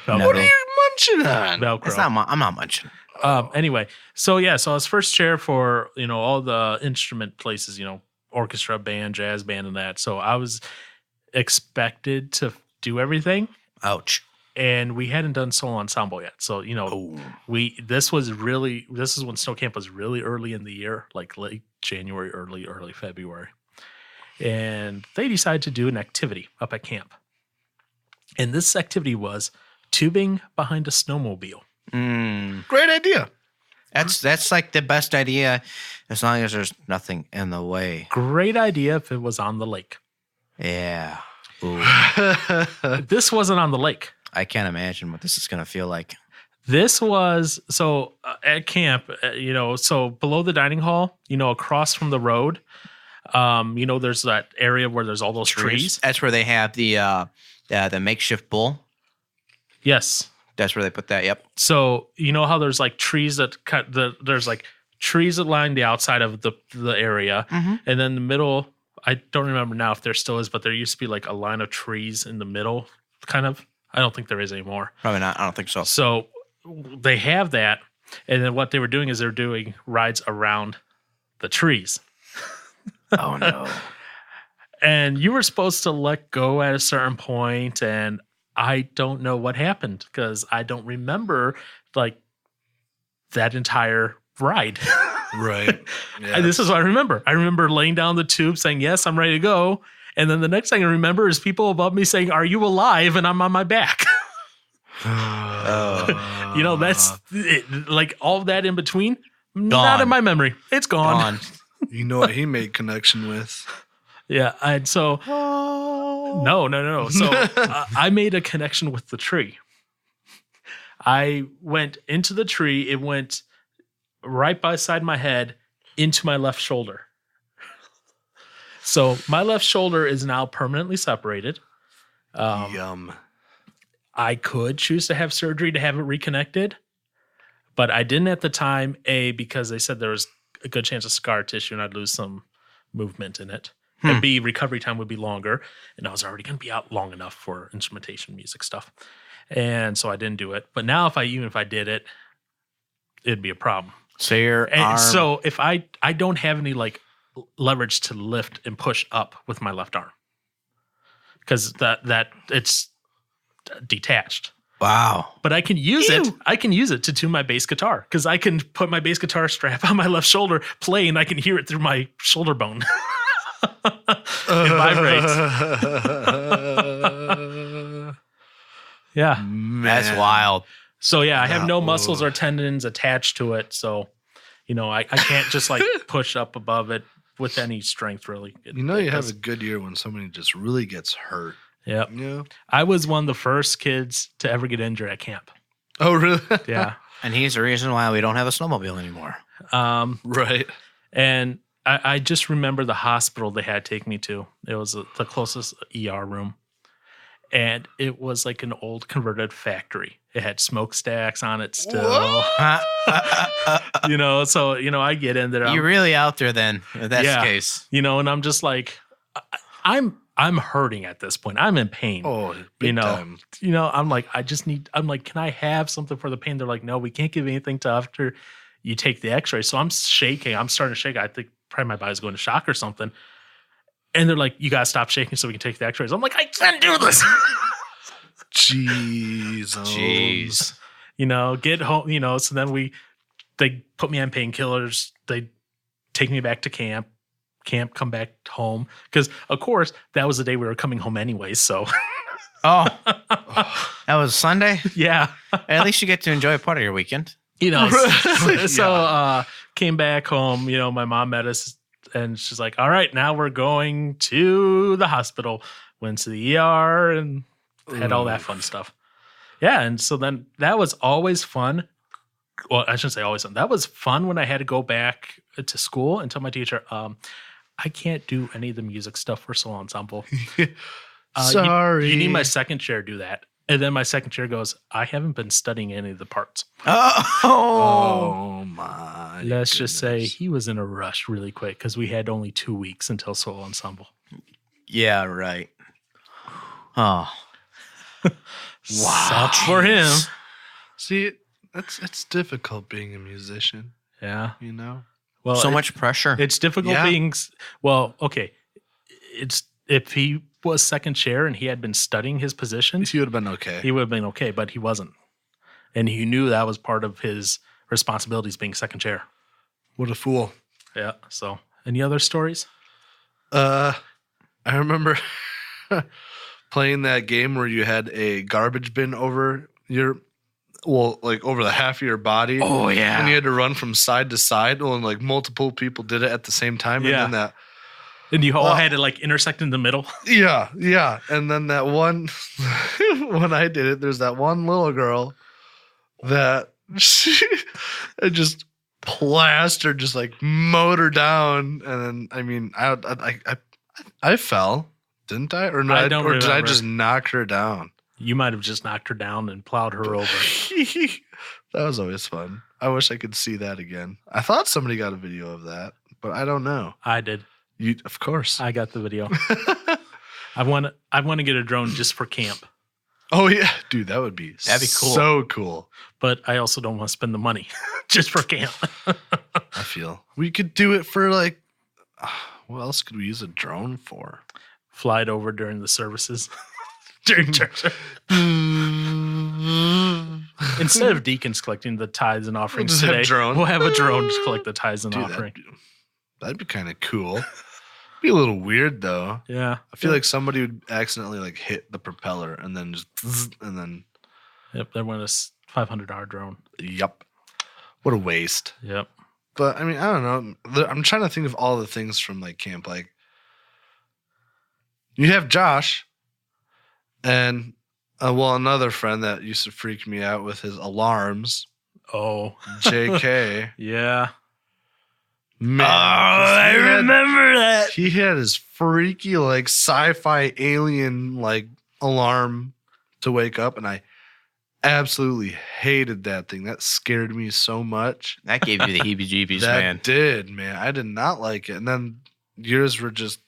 Velcro. What are you munching on? Velcro. I'm not munching. Anyway, so I was first chair for, all the instrument places, orchestra, band, jazz band, and that. So I was expected to do everything. Ouch. And we hadn't done solo ensemble yet. So, this is when snow camp was really early in the year, like late January, early February. And they decided to do an activity up at camp. And this activity was tubing behind a snowmobile. Great idea. That's like the best idea as long as there's nothing in the way. Great idea if it was on the lake. Yeah. This wasn't on the lake. I can't imagine what this is going to feel like. This was at camp, so below the dining hall, across from the road, there's that area where there's all those trees. That's where they have the makeshift bull. Yes. That's where they put that. Yep. So you know how there's like trees that there's like trees that line the outside of the area, and then the middle. I don't remember now if there still is, but there used to be like a line of trees in the middle, kind of. I don't think there is anymore. Probably not. I don't think so. So they have that, and then what they were doing is they're doing rides around the trees. Oh no! And you were supposed to let go at a certain point, and I don't know what happened because I don't remember like that entire ride. Right. Yeah. This is what I remember. I remember laying down the tube saying, yes, I'm ready to go. And then the next thing I remember is people above me saying, are you alive? And I'm on my back. That's like all of that in between. Gone. Not in my memory. It's gone. You know what he made connection with? Yeah. And so, no. So I made a connection with the tree. I went into the tree. It went right beside my head into my left shoulder. So my left shoulder is now permanently separated. Yum. I could choose to have surgery to have it reconnected, but I didn't at the time, A, because they said there was a good chance of scar tissue and I'd lose some movement in it. And B, recovery time would be longer. And I was already going to be out long enough for instrumentation music stuff. And so I didn't do it. But now even if I did it, it'd be a problem. So your arm. So if I don't have any like leverage to lift and push up with my left arm because that it's detached. Wow. But I can use it. I can use it to tune my bass guitar because I can put my bass guitar strap on my left shoulder, play, and I can hear it through my shoulder bone. It vibrates. Yeah. Man. That's wild. So yeah, I have no muscles or tendons attached to it. So, I can't just like push up above it with any strength really. You have a good year when somebody just really gets hurt. Yep. Yeah. I was one of the first kids to ever get injured at camp. Oh, really? Yeah. And he's the reason why we don't have a snowmobile anymore. Right. And I just remember the hospital they had take me to. It was the closest ER room. And it was like an old converted factory. It had smokestacks on it still. So, I get in there. You're really out there then, if that's the case. And I'm just like, I'm hurting at this point. I'm in pain. Oh, big time. I'm like, can I have something for the pain? They're like, no, we can't give anything till after you take the x-ray. So I'm shaking. I'm starting to shake. I think probably my body's going to shock or something. And they're like, you got to stop shaking so we can take the x-rays. I'm like, I can't do this. Jeez. Get home, so then they put me on painkillers. They take me back to camp, come back home. Because, of course, that was the day we were coming home anyways, so. Oh, that was Sunday? Yeah. At least you get to enjoy a part of your weekend. So came back home, my mom met us. And she's like, all right, now we're going to the hospital. Went to the ER and had all that fun stuff. Yeah, and so then that was always fun. Well, I shouldn't say always fun. That was fun when I had to go back to school and tell my teacher, I can't do any of the music stuff for solo ensemble. Sorry. You need my second chair to do that. And then my second chair goes, I haven't been studying any of the parts. Oh my. Let's just say he was in a rush really quick because we had only 2 weeks until solo ensemble. Yeah, right. Oh. Wow. Sucks for him. See, it's difficult being a musician. Yeah. Well, so much pressure. It's difficult being, okay. If he was second chair and he had been studying his positions, he would have been okay. He would have been okay, but he wasn't. And he knew that was part of his responsibilities being second chair. What a fool. Yeah. So, any other stories? I remember playing that game where you had a garbage bin over over the half of your body. Oh, yeah. And you had to run from side to side. Well, and like multiple people did it at the same time. Yeah. And then and you all had to like intersect in the middle. Yeah. And then that one, when I did it, there's that one little girl that I just plastered, just like mowed her down, and then I mean, I fell, didn't I? Or, no, I don't or did I remember. just knock her down? You might have just knocked her down and plowed her over. That was always fun. I wish I could see that again. I thought somebody got a video of that, but I don't know. I did. You, of course. I got the video. I want to get a drone just for camp, Oh yeah, dude, that'd be That'd be cool. So cool. but I also don't want to spend the money just for camp. I feel we could do it for like. What else could we use a drone for? Fly it over during the services. During church. Instead of deacons collecting the tithes and offerings just have today, drones. we'll have a drone to collect the tithes and Dude, offering. that'd be kind of cool. Be a little weird though. Yeah. I feel like somebody would accidentally like hit the propeller and then just and then. Yep. That went a $500 drone. Yup. What a waste. Yep. But I mean, I don't know. I'm trying to think of all the things from like camp. Like you have Josh, and another friend that used to freak me out with his alarms, Oh. JK. Yeah. Man, I remember that. he had his freaky like sci-fi alien like alarm to wake up, and I absolutely hated that thing. That scared me so much. That gave you the heebie-jeebies, That man. did, man. I did not like it. And then yours were just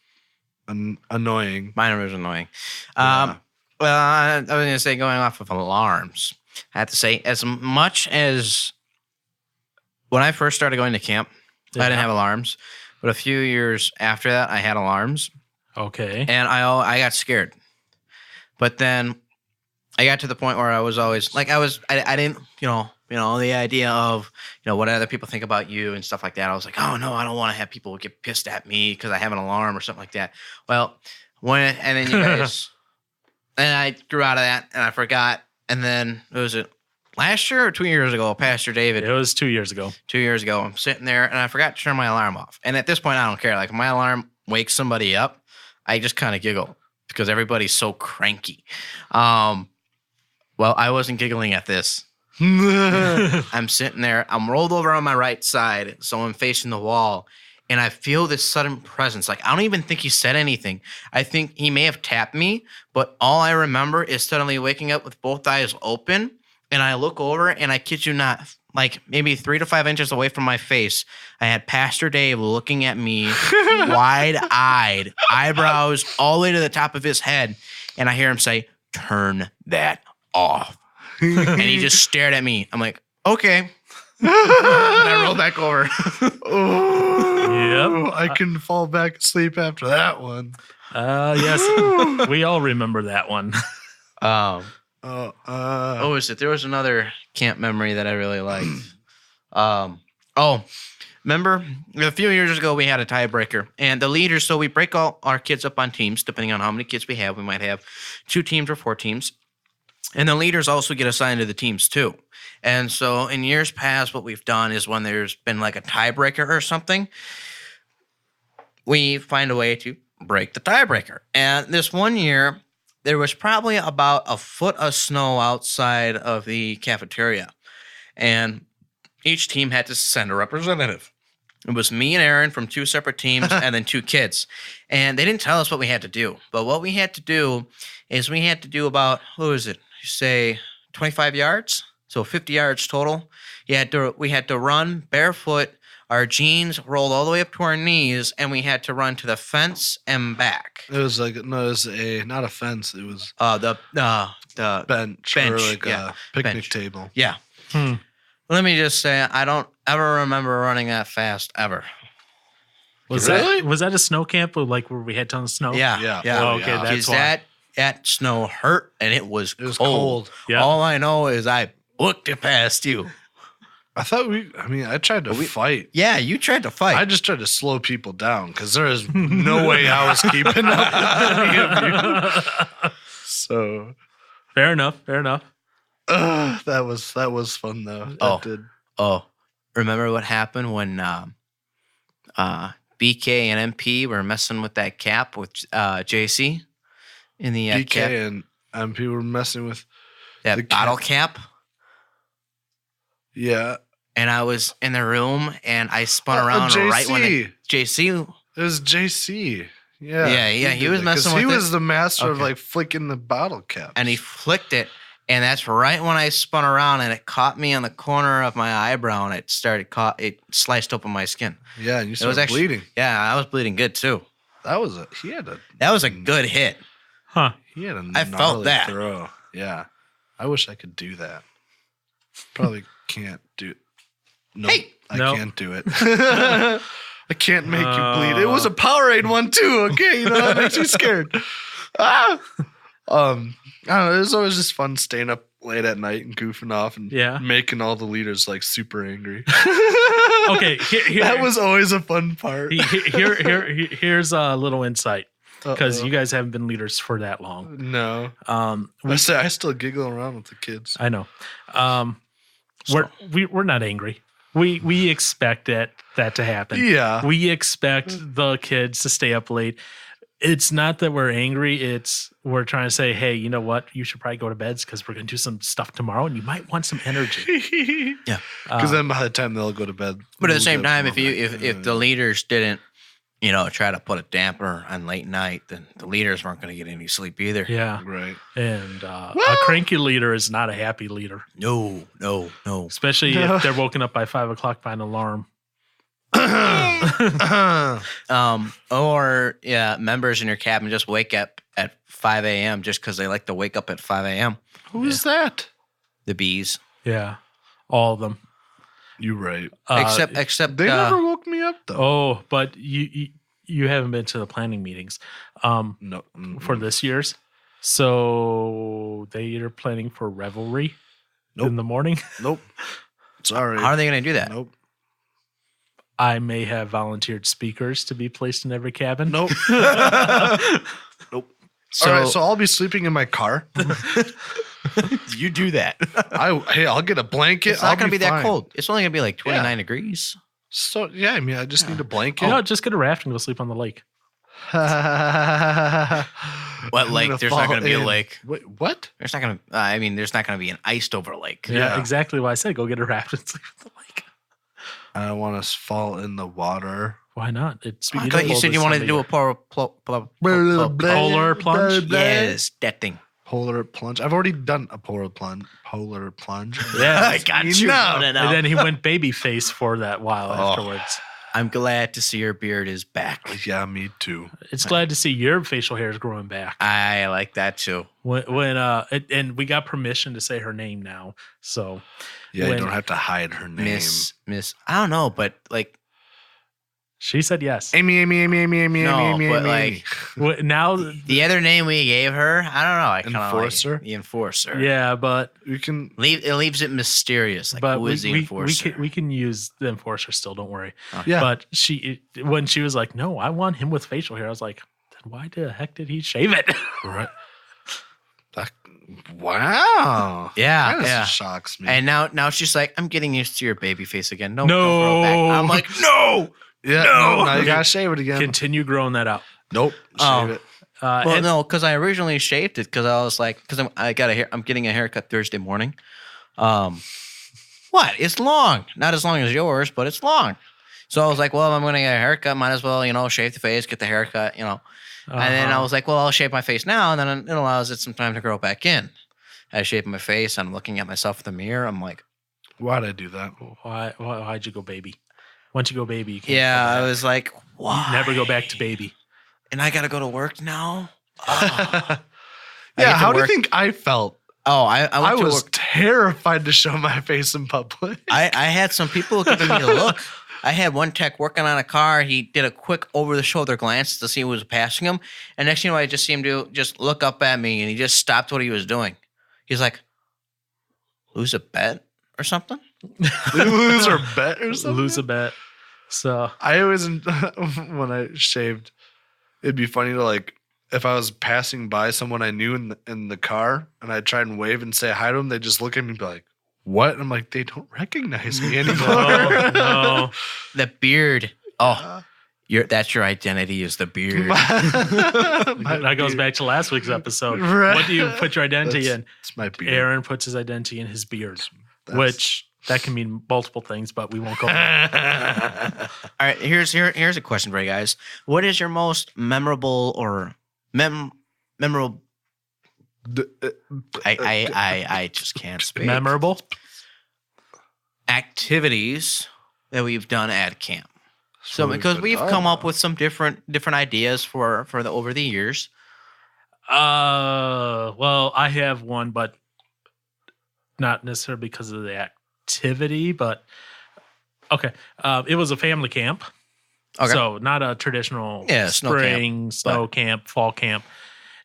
annoying. Mine was annoying. Yeah. Well, I was going to say, going off of alarms, I have to say, as much as when I first started going to camp, I didn't have alarms. But a few years after that, I had alarms. Okay. And I got scared. But then I got to the point where I was always like, I didn't, the idea of, what other people think about you and stuff like that. I was like, oh no, I don't want to have people get pissed at me because I have an alarm or something like that. Well, and then you guys, and I grew out of that and I forgot. And then was it last year or 2 years ago, Pastor David? It was 2 years ago. 2 years ago, I'm sitting there and I forgot to turn my alarm off. And at this point, I don't care. Like, if my alarm wakes somebody up, I just kind of giggle because everybody's so cranky. Well, I wasn't giggling at this. I'm sitting there. I'm rolled over on my right side, so I'm facing the wall, and I feel this sudden presence. Like, I don't even think he said anything. I think he may have tapped me, but all I remember is suddenly waking up with both eyes open, and I look over, and I kid you not, like maybe 3 to 5 inches away from my face, I had Pastor Dave looking at me, wide-eyed, eyebrows all the way to the top of his head, and I hear him say, "Turn that off." And he just stared at me. I'm like, okay. And I rolled back over. Oh, I couldn't fall back asleep after that one. Yes. We all remember that one. What was it? There was another camp memory that I really liked. Remember a few years ago we had a tiebreaker, and the leaders. So we break all our kids up on teams, depending on how many kids we have. We might have 2 teams or 4 teams. And the leaders also get assigned to the teams too. And so in years past, what we've done is when there's been like a tiebreaker or something, we find a way to break the tiebreaker. And this one year, there was probably about a foot of snow outside of the cafeteria. And each team had to send a representative. It was me and Aaron from 2 separate teams and then 2 kids. And they didn't tell us what we had to do. But what we had to do is we had to do about, what was it? Say 25 yards, so 50 yards total. We had to run barefoot. Our jeans rolled all the way up to our knees, and we had to run to the fence and back. It was like not a fence. It was the bench or like yeah, a picnic bench. table. Yeah. Let me just say, I don't ever remember running that fast ever. Was that a snow camp where we had tons of snow? Yeah. Oh, okay, yeah. that's why. That snow hurt, and it was cold. Yeah. All I know is I looked it past you. I tried to fight. Yeah, you tried to fight. I just tried to slow people down because there is no way I was keeping up with any of you. So Fair enough. that was fun though. That did. Remember what happened when BK and MP were messing with that cap with JC in the BK cap? and MP were messing with that the bottle cap? Yeah. And I was in the room, and I spun around JC. right when JC. It was JC. Yeah. Yeah, he did was that, messing 'cause with he it. was the master of Okay. like flicking the bottle cap. And he flicked it, and that's right when I spun around, and it caught me on the corner of my eyebrow, and it sliced open my skin. Yeah, and you It was started actually bleeding. Yeah, I was bleeding good too. That was That was a good hit. Huh. he had a I felt gnarly that. throw. Yeah. I wish I could do that. Probably can't do it. Nope, Hey! I Nope. can't do it. I can't make you bleed. It was a Powerade one too. Okay, that makes you scared. I don't know. It was always just fun staying up late at night and goofing off and making all the leaders like super angry. Okay, that was always a fun part. Here's a little insight because Uh-oh. you guys haven't been leaders for that long. No, I still giggle around with the kids. I know. We're not angry. We expect that to happen. Yeah, we expect the kids to stay up late. It's not that we're angry. It's we're trying to say, hey, you know what? You should probably go to bed because we're going to do some stuff tomorrow, and you might want some energy. Yeah, because then by the time they'll go to bed. but at the same time, if the leaders didn't, try to put a damper on late night, then the leaders weren't going to get any sleep either. Yeah, right. And a cranky leader is not a happy leader. No. Especially if they're woken up by 5 o'clock by an alarm. Members in your cabin just wake up at 5 a.m. just because they like to wake up at 5 a.m. Who's that? The bees. Yeah, all of them. You're right. Except they never woke me up though. Oh, but you haven't been to the planning meetings. No, for this year's. So they are planning for revelry in the morning. Nope. Sorry. How are they going to do that? Nope. I may have volunteered speakers to be placed in every cabin. Nope. Nope. So, all right, so I'll be sleeping in my car. You do that. I'll get a blanket. It's not going to be fine. that cold. It's only going to be like 29 degrees. So yeah, I mean, I just need a blanket. No, just get a raft and go sleep on the lake. What lake? There's not going to be a lake. Wait, what? There's not going to. There's not going to be an iced over lake. Yeah, exactly what I said. Go get a raft and sleep on the lake. I don't want to fall in the water. Why not? It's I thought you said you wanted to do a polar plunge. Yes, that thing. Polar plunge. I've already done a polar plunge. Yeah, I got you. And then he went baby face for that while afterwards. I'm glad to see your beard is back. Yeah, me too. It's glad to see your facial hair is growing back. I like that too. And we got permission to say her name now, so yeah, you don't have to hide her name. Miss. I don't know, but like she said yes. Amy. No, but like now the other name we gave her, I don't know. Enforcer? Like the enforcer. Yeah, but you can it leaves it mysterious. Like but who is the enforcer? we can use the enforcer still. Don't worry. Yeah. But when she was like, "No, I want him with facial hair," I was like, "Then why the heck did he shave it?" right. Wow. Yeah, that shocks me. And now she's like, I'm getting used to your baby face again. No, No. don't grow back. I'm like, no. Yeah, no, now you gotta shave it again. Continue growing that out. Nope, shave it. Well, no, because I originally shaved it because I was like, because I'm getting a haircut Thursday morning. What? It's long, not as long as yours, but it's long. So I was like, well, I'm gonna get a haircut. Might as well, shave the face, get the haircut, And then I was like, well, I'll shave my face now, and then it allows it some time to grow back in. I shaved my face. I'm looking at myself in the mirror. I'm like, why'd I do that? Why'd you go baby? Once you go baby, you can't. Yeah, I was like, why? You never go back to baby. And I got to go to work now? Yeah, how do you think I felt? Oh, I was terrified to show my face in public. I had some people giving me a look. I had one tech working on a car. He did a quick over-the-shoulder glance to see who was passing him. And next thing you know, I just see him just look up at me, and he just stopped what he was doing. He's like, lose a bet or something? Lose or bet or something? Lose a bet. So I always, when I shaved, it'd be funny to like, if I was passing by someone I knew in the car and I tried and wave and say hi to them, they just look at me and be like, what? And I'm like, they don't recognize me anymore. No. The beard. Oh, that's your identity is the beard. That goes back to last week's episode. Right. What do you put your identity in? It's my beard. Aaron puts his identity in his beard, That's which That can mean multiple things, but we won't go there. All right, here's a question for you guys. What is your most memorable or memorable? I just can't speak. Memorable activities that we've done at camp. So because we've come up with some different ideas for the over the years. Well, I have one, but not necessarily because of the activity, but okay. It was a family camp. Okay. So not a traditional snow camp, fall camp.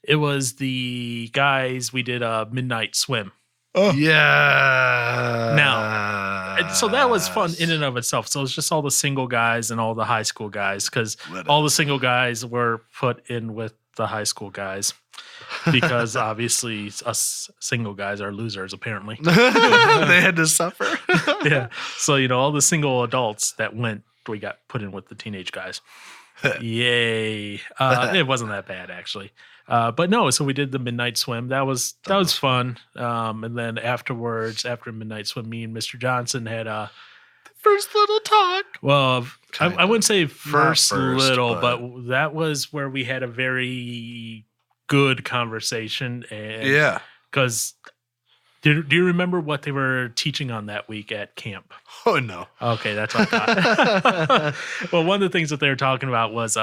It was the guys, we did a midnight swim. Oh. Yeah. Now, so that was fun in and of itself. So it's just all the single guys and all the high school guys, because all the single guys were put in with the high school guys, because obviously us single guys are losers, apparently. They had to suffer. Yeah. So, all the single adults that went, we got put in with the teenage guys. Yay. It wasn't that bad, actually. But no, so we did the midnight swim. That was fun. And then afterwards, after midnight swim, me and Mr. Johnson had a first little talk. Well, I wouldn't say first little, but that was where we had a very good conversation. And yeah, because do you remember what they were teaching on that week at camp? Oh no. Okay, that's what I thought. Well, one of the things that they were talking about was,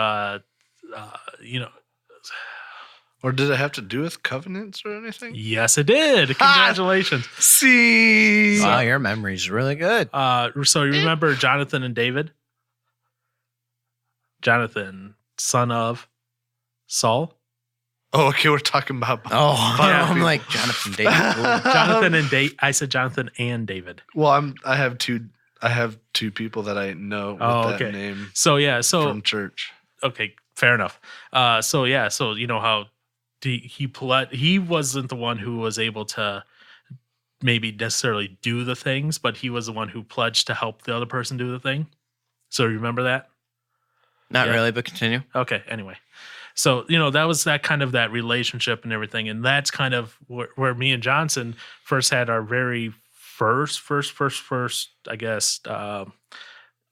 or did it have to do with covenants or anything? Yes, it did. Congratulations. See. Wow, your memory's really good. So you remember Jonathan and David? Jonathan, son of Saul. Oh, okay. We're talking about. Oh, yeah, I'm like Jonathan David. Jonathan and David. I said Jonathan and David. Well, I have two people that I know with that name. So yeah, from church. Okay, fair enough. So you know how he wasn't the one who was able to maybe necessarily do the things, but he was the one who pledged to help the other person do the thing. So you remember that? Not really, but continue. Okay. Anyway. So, that was that kind of that relationship and everything. And that's kind of where me and Johnson first had our very first, I guess,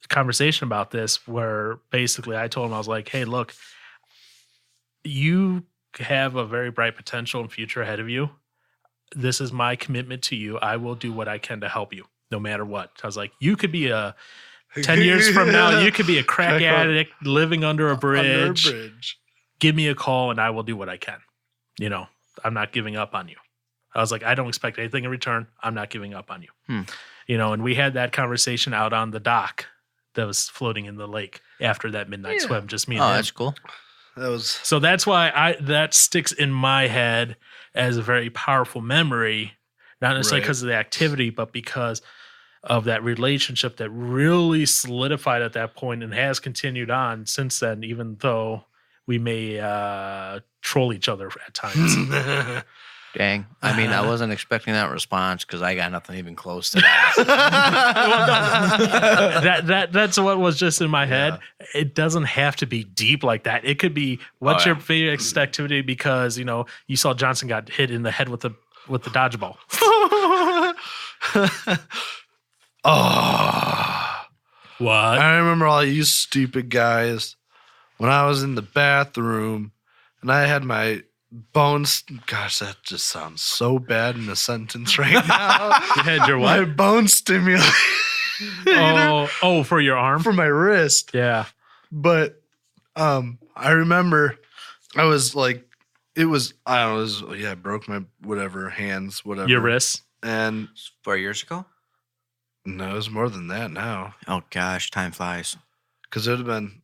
conversation about this, where basically I told him, I was like, hey, look, you have a very bright potential and future ahead of you. This is my commitment to you. I will do what I can to help you no matter what. I was like, you could be 10 years from now, you could be a crack addict living under a bridge. Give me a call and I will do what I can. I'm not giving up on you. I was like, I don't expect anything in return. I'm not giving up on you. And we had that conversation out on the dock that was floating in the lake after that midnight swim, just me and him. Oh, that's cool. So that's why that sticks in my head as a very powerful memory, not necessarily because of the activity, but because of that relationship that really solidified at that point and has continued on since then, even though we may troll each other at times. Dang. I mean, I wasn't expecting that response because I got nothing even close to that. That's what was just in my head. It doesn't have to be deep like that. It could be, what's your favorite activity? Because, you saw Johnson got hit in the head with the dodgeball. Oh. What? I remember all you stupid guys when I was in the bathroom and I had my bones. Gosh, that just sounds so bad in a sentence right now. You had your what? My bone stimulator. For your arm? For my wrist. Yeah. But I remember I was like, I broke my hands, whatever. Your wrists? And 4 years ago? No, it was more than that now. Oh, gosh, time flies. Because it would have been,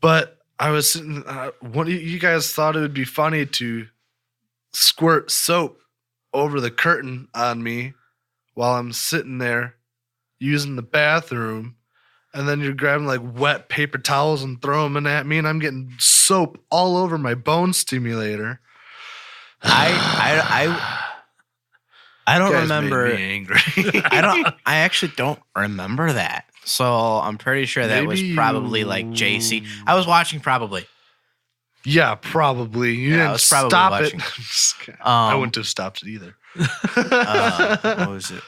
But I was sitting, what you guys thought it would be funny to squirt soap over the curtain on me while I'm sitting there using the bathroom. And then you're grabbing like wet paper towels and throwing them at me, and I'm getting soap all over my bone stimulator. I don't remember. Made me angry. I actually don't remember that. So I'm pretty sure that was probably like JC. I was watching probably. Yeah, probably. You didn't stop it. watching. I wouldn't have stopped it either. What was it?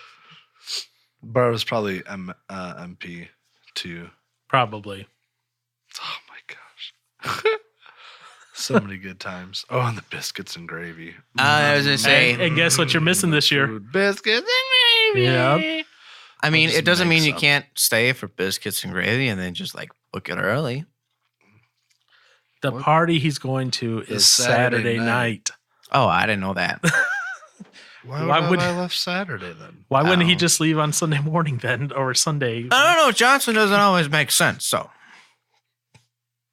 But it was probably MP too. Probably. Oh my gosh. So many good times. Oh, and the biscuits and gravy. I was gonna say, And guess what you're missing this year? Food, biscuits and gravy. Yeah. I mean, just it doesn't make mean you some. can't stay for biscuits and gravy and then just like book it early. The What? party he's going to The is Saturday Saturday night. Oh, I didn't know that. Why would I left Saturday then? Why wouldn't he Oh. just leave on Sunday morning then, or Sunday? I don't know. Johnson doesn't always make sense. So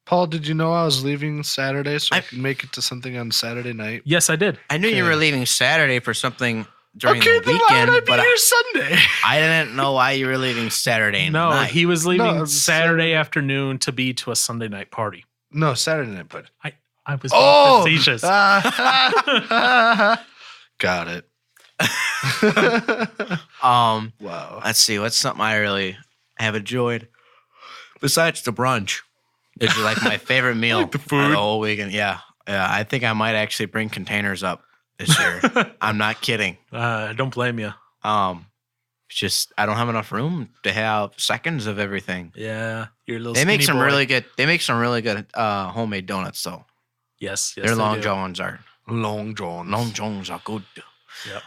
Paul, did you know I was leaving Saturday so I I- could make it to something on Saturday night? Yes, I did. I knew you Okay. were leaving Saturday for something during Okay, the then why would I weekend, be but here Sunday? I didn't know why you were leaving Saturday No, night. he was leaving No, it was Saturday afternoon to be to a Sunday night party. No, Saturday night, but I was being oh, facetious. got it. Wow. Let's see. What's something I really have enjoyed besides the brunch? It's like my favorite meal. Like the food. of the whole weekend. Yeah. I think I might actually bring containers up this year. I'm not kidding. Don't blame you. It's just I don't have enough room to have seconds of everything. Yeah, you're a little. They make skinny some boy. really good. They make some really good homemade donuts though. Yes, Their they long do. johns are Long John. long johns are good. Yep.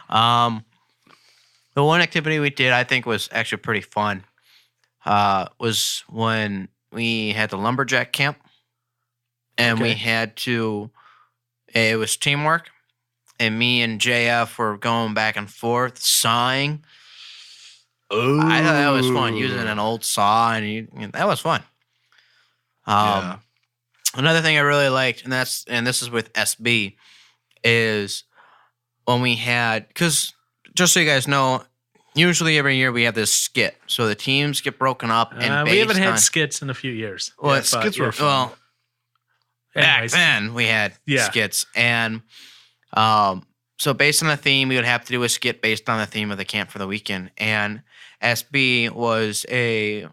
The one activity we did I think was actually pretty fun. Was when we had the lumberjack camp, and we Okay. had to. It was teamwork, and me and JF were going back and forth sawing. Oh, I thought that was fun using an old saw, and that was fun. Yeah. Another thing I really liked, and this is with SB, is when we had because just so you guys know, usually every year we have this skit, so the teams get broken up, and We haven't based had on- skits in a few years. Well, Yeah, skits were fun. well, back Anyways, then we had Yeah. skits, and so based on the theme, we would have to do a skit based on the theme of the camp for the weekend. And SB was a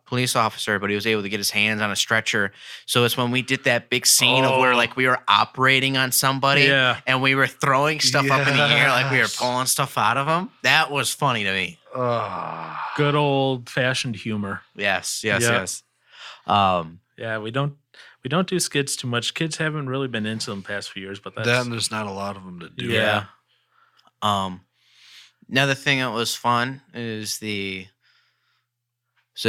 police officer, but he was able to get his hands on a stretcher. So it's when we did that big scene of where Oh. like we were operating on somebody, Yeah. and we were throwing stuff up in the air like we were Yes. pulling stuff out of them. That was funny to me. Ah. Good old fashioned humor. Yes. Yeah. Um, Yeah, we don't do skits too much. Kids haven't really been into them the past few years, but that's Then there's not a lot of them to do. Yeah. Another thing that was fun is the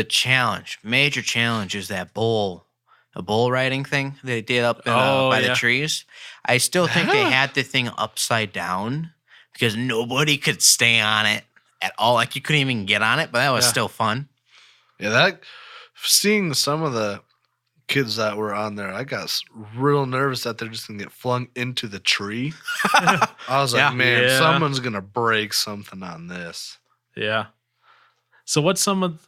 challenge. Major challenge is that bull riding thing they did up in, by yeah. the trees. I still think they had the thing upside down because nobody could stay on it at all. Like you couldn't even get on it, but that was Yeah. still fun. Yeah, that seeing some of the kids that were on there, I got real nervous that they're just gonna get flung into the tree. I was like, Yeah. man, Yeah. someone's gonna break something on this. Yeah. So what's some of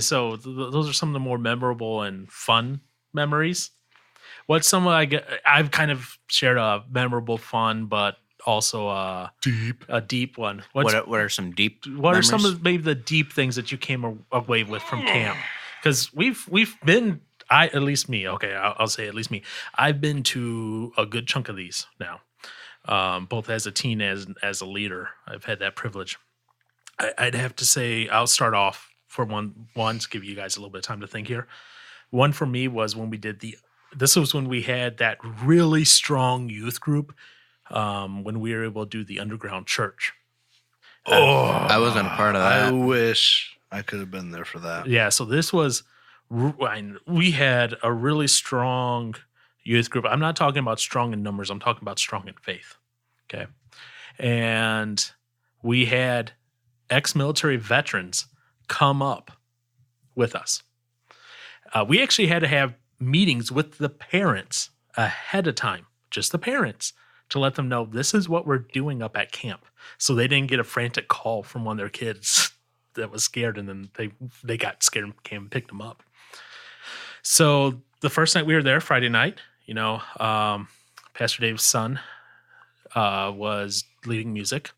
so those are some of the more memorable and fun memories. What's some I've kind of shared a memorable fun but also a deep one. What are some deep What are some memories? of maybe the deep things that you came away with from camp? Because we've been at least me. Okay, I'll say at least me. I've been to a good chunk of these now, both as a teen as a leader. I've had that privilege. I'd have to say I'll start off for one to give you guys a little bit of time to think here. One for me was when we did this was when we had that really strong youth group when we were able to do the underground church. I wasn't a part of I that. wish I could have been there for that. Yeah, so this was we had a really strong youth group. I'm not talking about strong in numbers. I'm talking about strong in faith. Okay, and we had ex-military veterans come up with us. We actually had to have meetings with the parents ahead of time, just the parents, to let them know this is what we're doing up at camp. So they didn't get a frantic call from one of their kids that was scared, and then they got scared and came and picked them up. So the first night we were there, Friday night, Pastor Dave's son was leading music,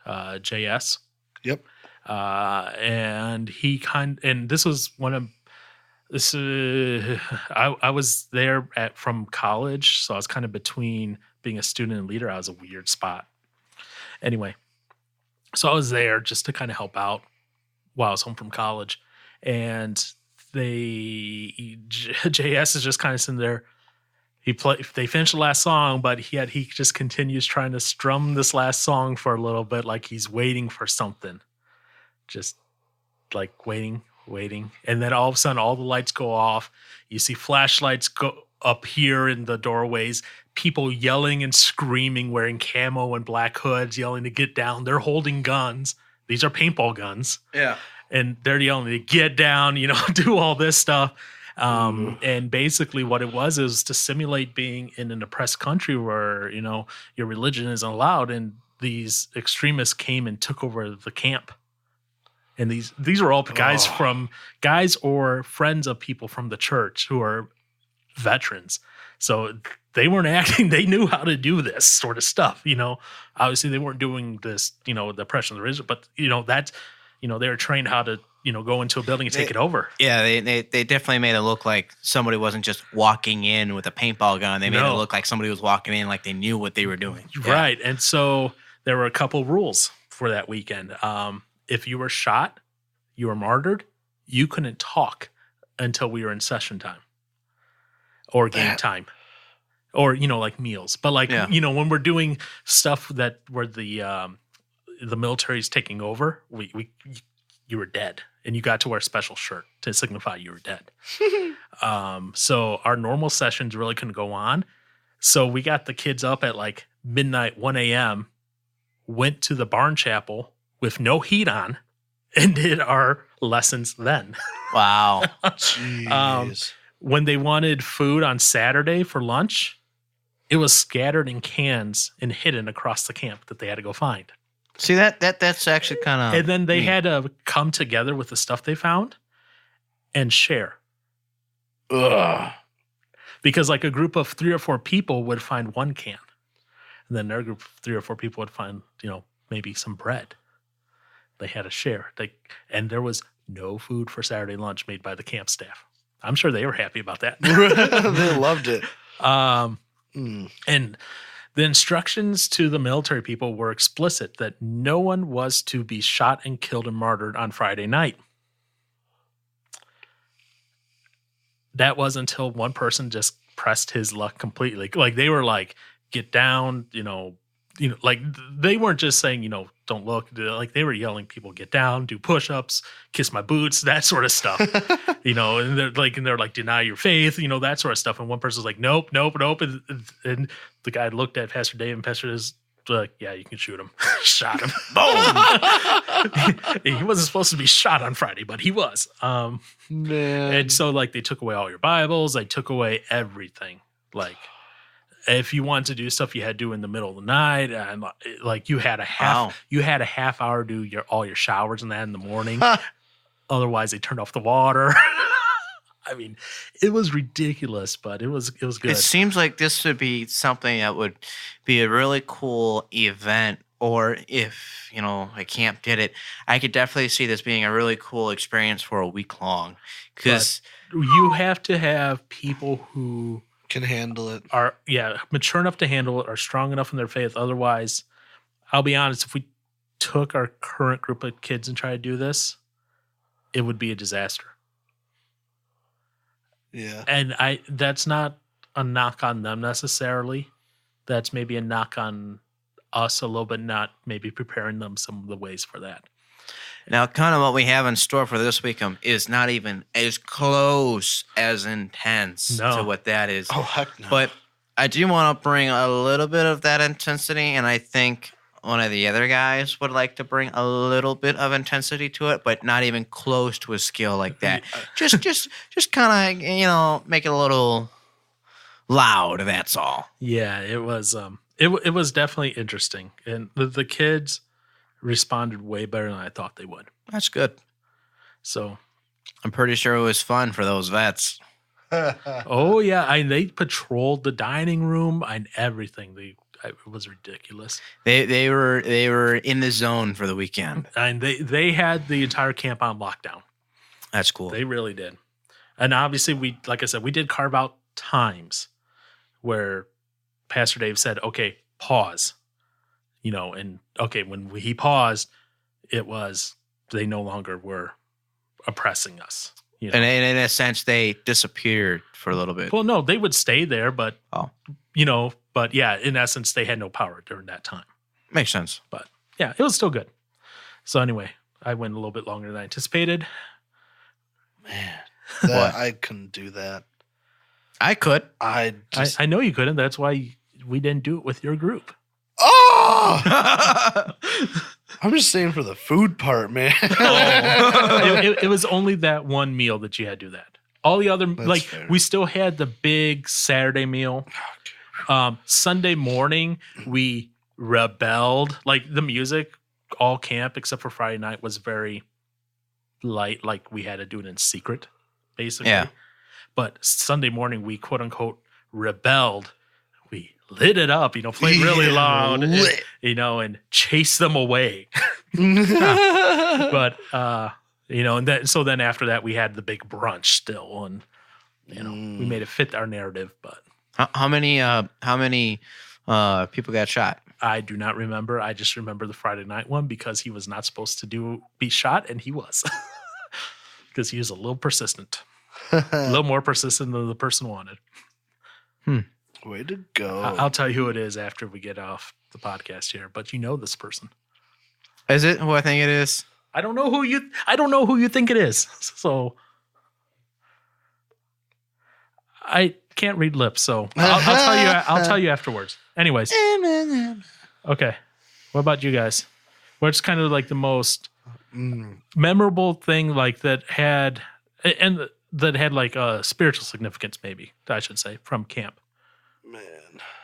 JS. Yep. And this was one of this. I was there from college, so I was kind of between being a student and leader. I was a weird spot. Anyway, so I was there just to kind of help out. while I was home from college, and JS is just kind of sitting there. They finished the last song, but he just continues trying to strum this last song for a little bit, like he's waiting for something, just like waiting. And then all of a sudden, all the lights go off. You see flashlights go up here in the doorways, people yelling and screaming, wearing camo and black hoods, yelling to get down. They're holding guns. These are paintball guns. Yeah. And they're yelling to get down, do all this stuff. And basically what it was is to simulate being in an oppressed country where, your religion isn't allowed. And these extremists came and took over the camp. And these are all guys guys or friends of people from the church who are veterans. So they weren't acting, they knew how to do this sort of stuff, Obviously they weren't doing this, the oppression of the religion, but that's, they were trained how to, go into a building and take it over. Yeah, they definitely made it look like somebody wasn't just walking in with a paintball gun. They made it look like somebody was walking in like they knew what they were doing. Right. Yeah. And so there were a couple rules for that weekend. If you were shot, you were martyred, you couldn't talk until we were in session time or game time or, like meals. But when we're doing stuff where the military's taking over, you were dead and you got to wear a special shirt to signify you were dead. So our normal sessions really couldn't go on. So we got the kids up at like midnight, 1 a.m., went to the barn chapel with no heat on and did our lessons then. Wow. Jeez. When they wanted food on Saturday for lunch, it was scattered in cans and hidden across the camp that they had to go find. See, that's actually kind of... And then they had to come together with the stuff they found and share. Ugh. Because like a group of 3 or 4 people would find 1 can. And then their group of 3 or 4 people would find, maybe some bread. They had to share. And there was no food for Saturday lunch made by the camp staff. I'm sure they were happy about that. They loved it. And the instructions to the military people were explicit that no one was to be shot and killed and martyred on Friday night. That was until one person just pressed his luck completely. Like they were like, get down, like they weren't just saying, don't look. Like they were yelling, people get down, do push-ups, kiss my boots, that sort of stuff. And they're like, deny your faith, that sort of stuff. And one person's like, nope. And the guy looked at Pastor Dave, and Pastor is like, yeah, you can shoot him. Shot him. Boom. He wasn't supposed to be shot on Friday, but he was. Man. And so like they took away all your Bibles, they took away everything. Like if you wanted to do stuff, you had to do in the middle of the night, and like you had a half hour to do all your showers and that in the morning. Otherwise, they turned off the water. I mean, it was ridiculous, but it was good. It seems like this would be something that would be a really cool event. Or if, a camp did it, I could definitely see this being a really cool experience for a week long. Because you have to have people who can handle it. Are mature enough to handle it, are strong enough in their faith. Otherwise, I'll be honest, if we took our current group of kids and tried to do this, it would be a disaster. Yeah. And that's not a knock on them necessarily. That's maybe a knock on us a little bit, not maybe preparing them some of the ways for that. Now, kind of what we have in store for this weekend is not even as close as intense to what that is. Oh, heck no. But I do want to bring a little bit of that intensity, and I think one of the other guys would like to bring a little bit of intensity to it, but not even close to a skill like that. just kind of, make it a little loud. That's all. Yeah, it was. It was definitely interesting, and the kids responded way better than I thought they would. That's good. So, I'm pretty sure it was fun for those vets. Oh yeah, they patrolled the dining room and everything. It was ridiculous. They were in the zone for the weekend, and they had the entire camp on lockdown. That's cool. They really did. And obviously, like I said, we did carve out times where Pastor Dave said, "Okay, pause," and okay, when he paused, it was they no longer were oppressing us. You know? And in a sense, they disappeared for a little bit. Well, no, they would stay there, but Oh. but yeah, in essence, they had no power during that time. Makes sense. But yeah, it was still good. So anyway, I went a little bit longer than I anticipated. Man, What? I couldn't do that. I could. I just I know you couldn't. That's why we didn't do it with your group. oh, I'm just saying for the food part, man. It was only that one meal that you had to do that. All the other, That's fair. we still had the big Saturday meal. Sunday morning, we rebelled. Like the music, all camp except for Friday night was very light. Like we had to do it in secret, basically. Yeah. But Sunday morning, we quote unquote rebelled. We lit it up, played really Yeah, loud, and, lit. and chased them away. But and then after that we had the big brunch still, and we made it fit our narrative. But How many people got shot? I do not remember. I just remember the Friday night one because he was not supposed to be shot, and he was, because he was a little persistent, a little more persistent than the person wanted. Way to go. I'll tell you who it is after we get off the podcast here, but you know this person. Is it who I think it is? I don't know who you think it is. So I can't read lips, so I'll tell you afterwards. Anyways. Okay. What about you guys? What's kind of like the most memorable thing like that had like a spiritual significance, maybe I should say, from camp? Man.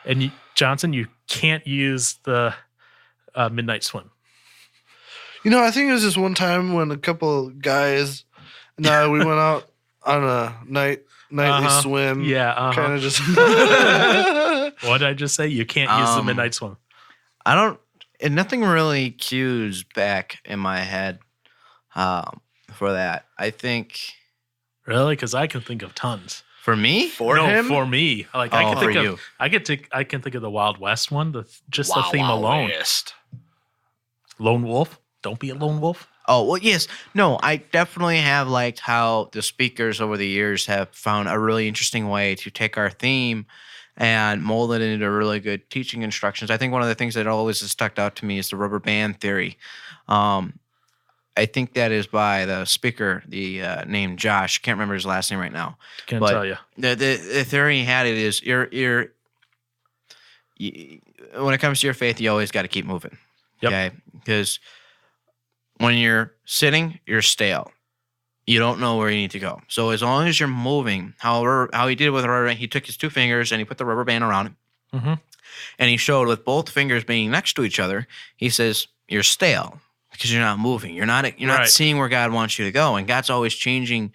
And Johnson, you can't use the midnight swim. I think it was just one time when a couple guys and I, we went out on a nightly swim. Yeah. Kind of just. What did I just say? You can't use the midnight swim. I don't. And nothing really cues back in my head for that. I think Really? Because I can think of tons. for me, For him? For me, like Oh, I can for think you. of, I can think of the Wild West one. The theme alone. Lone wolf. Don't be a lone wolf. Oh, well, yes. No, I definitely have liked how the speakers over the years have found a really interesting way to take our theme and mold it into really good teaching instructions. I think one of the things that always has stuck out to me is the rubber band theory. I think that is by the speaker, the named Josh. Can't remember his last name right now. Can't But tell you. The theory he had it is you when it comes to your faith, you always got to keep moving. Yep. Okay, because when you're sitting, you're stale. You don't know where you need to go. So as long as you're moving, how he did it with the rubber band, he took his two fingers and he put the rubber band around it. Mm-hmm. And he showed with both fingers being next to each other, he says, you're stale because you're not moving. You're not Right. seeing where God wants you to go. And God's always changing,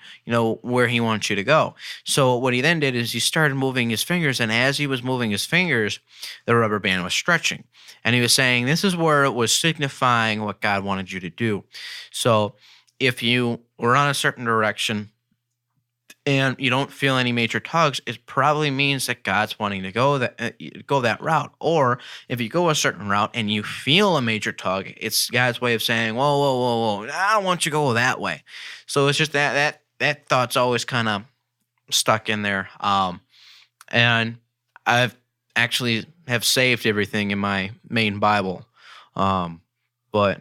where he wants you to go. So what he then did is he started moving his fingers. And as he was moving his fingers, the rubber band was stretching. And he was saying, this is where it was signifying what God wanted you to do. So if you were on a certain direction and you don't feel any major tugs, it probably means that God's wanting to go that route. Or if you go a certain route and you feel a major tug, it's God's way of saying, whoa, I don't want you to go that way. So it's just that thought's always kind of stuck in there. And I've actually have saved everything in my main Bible. But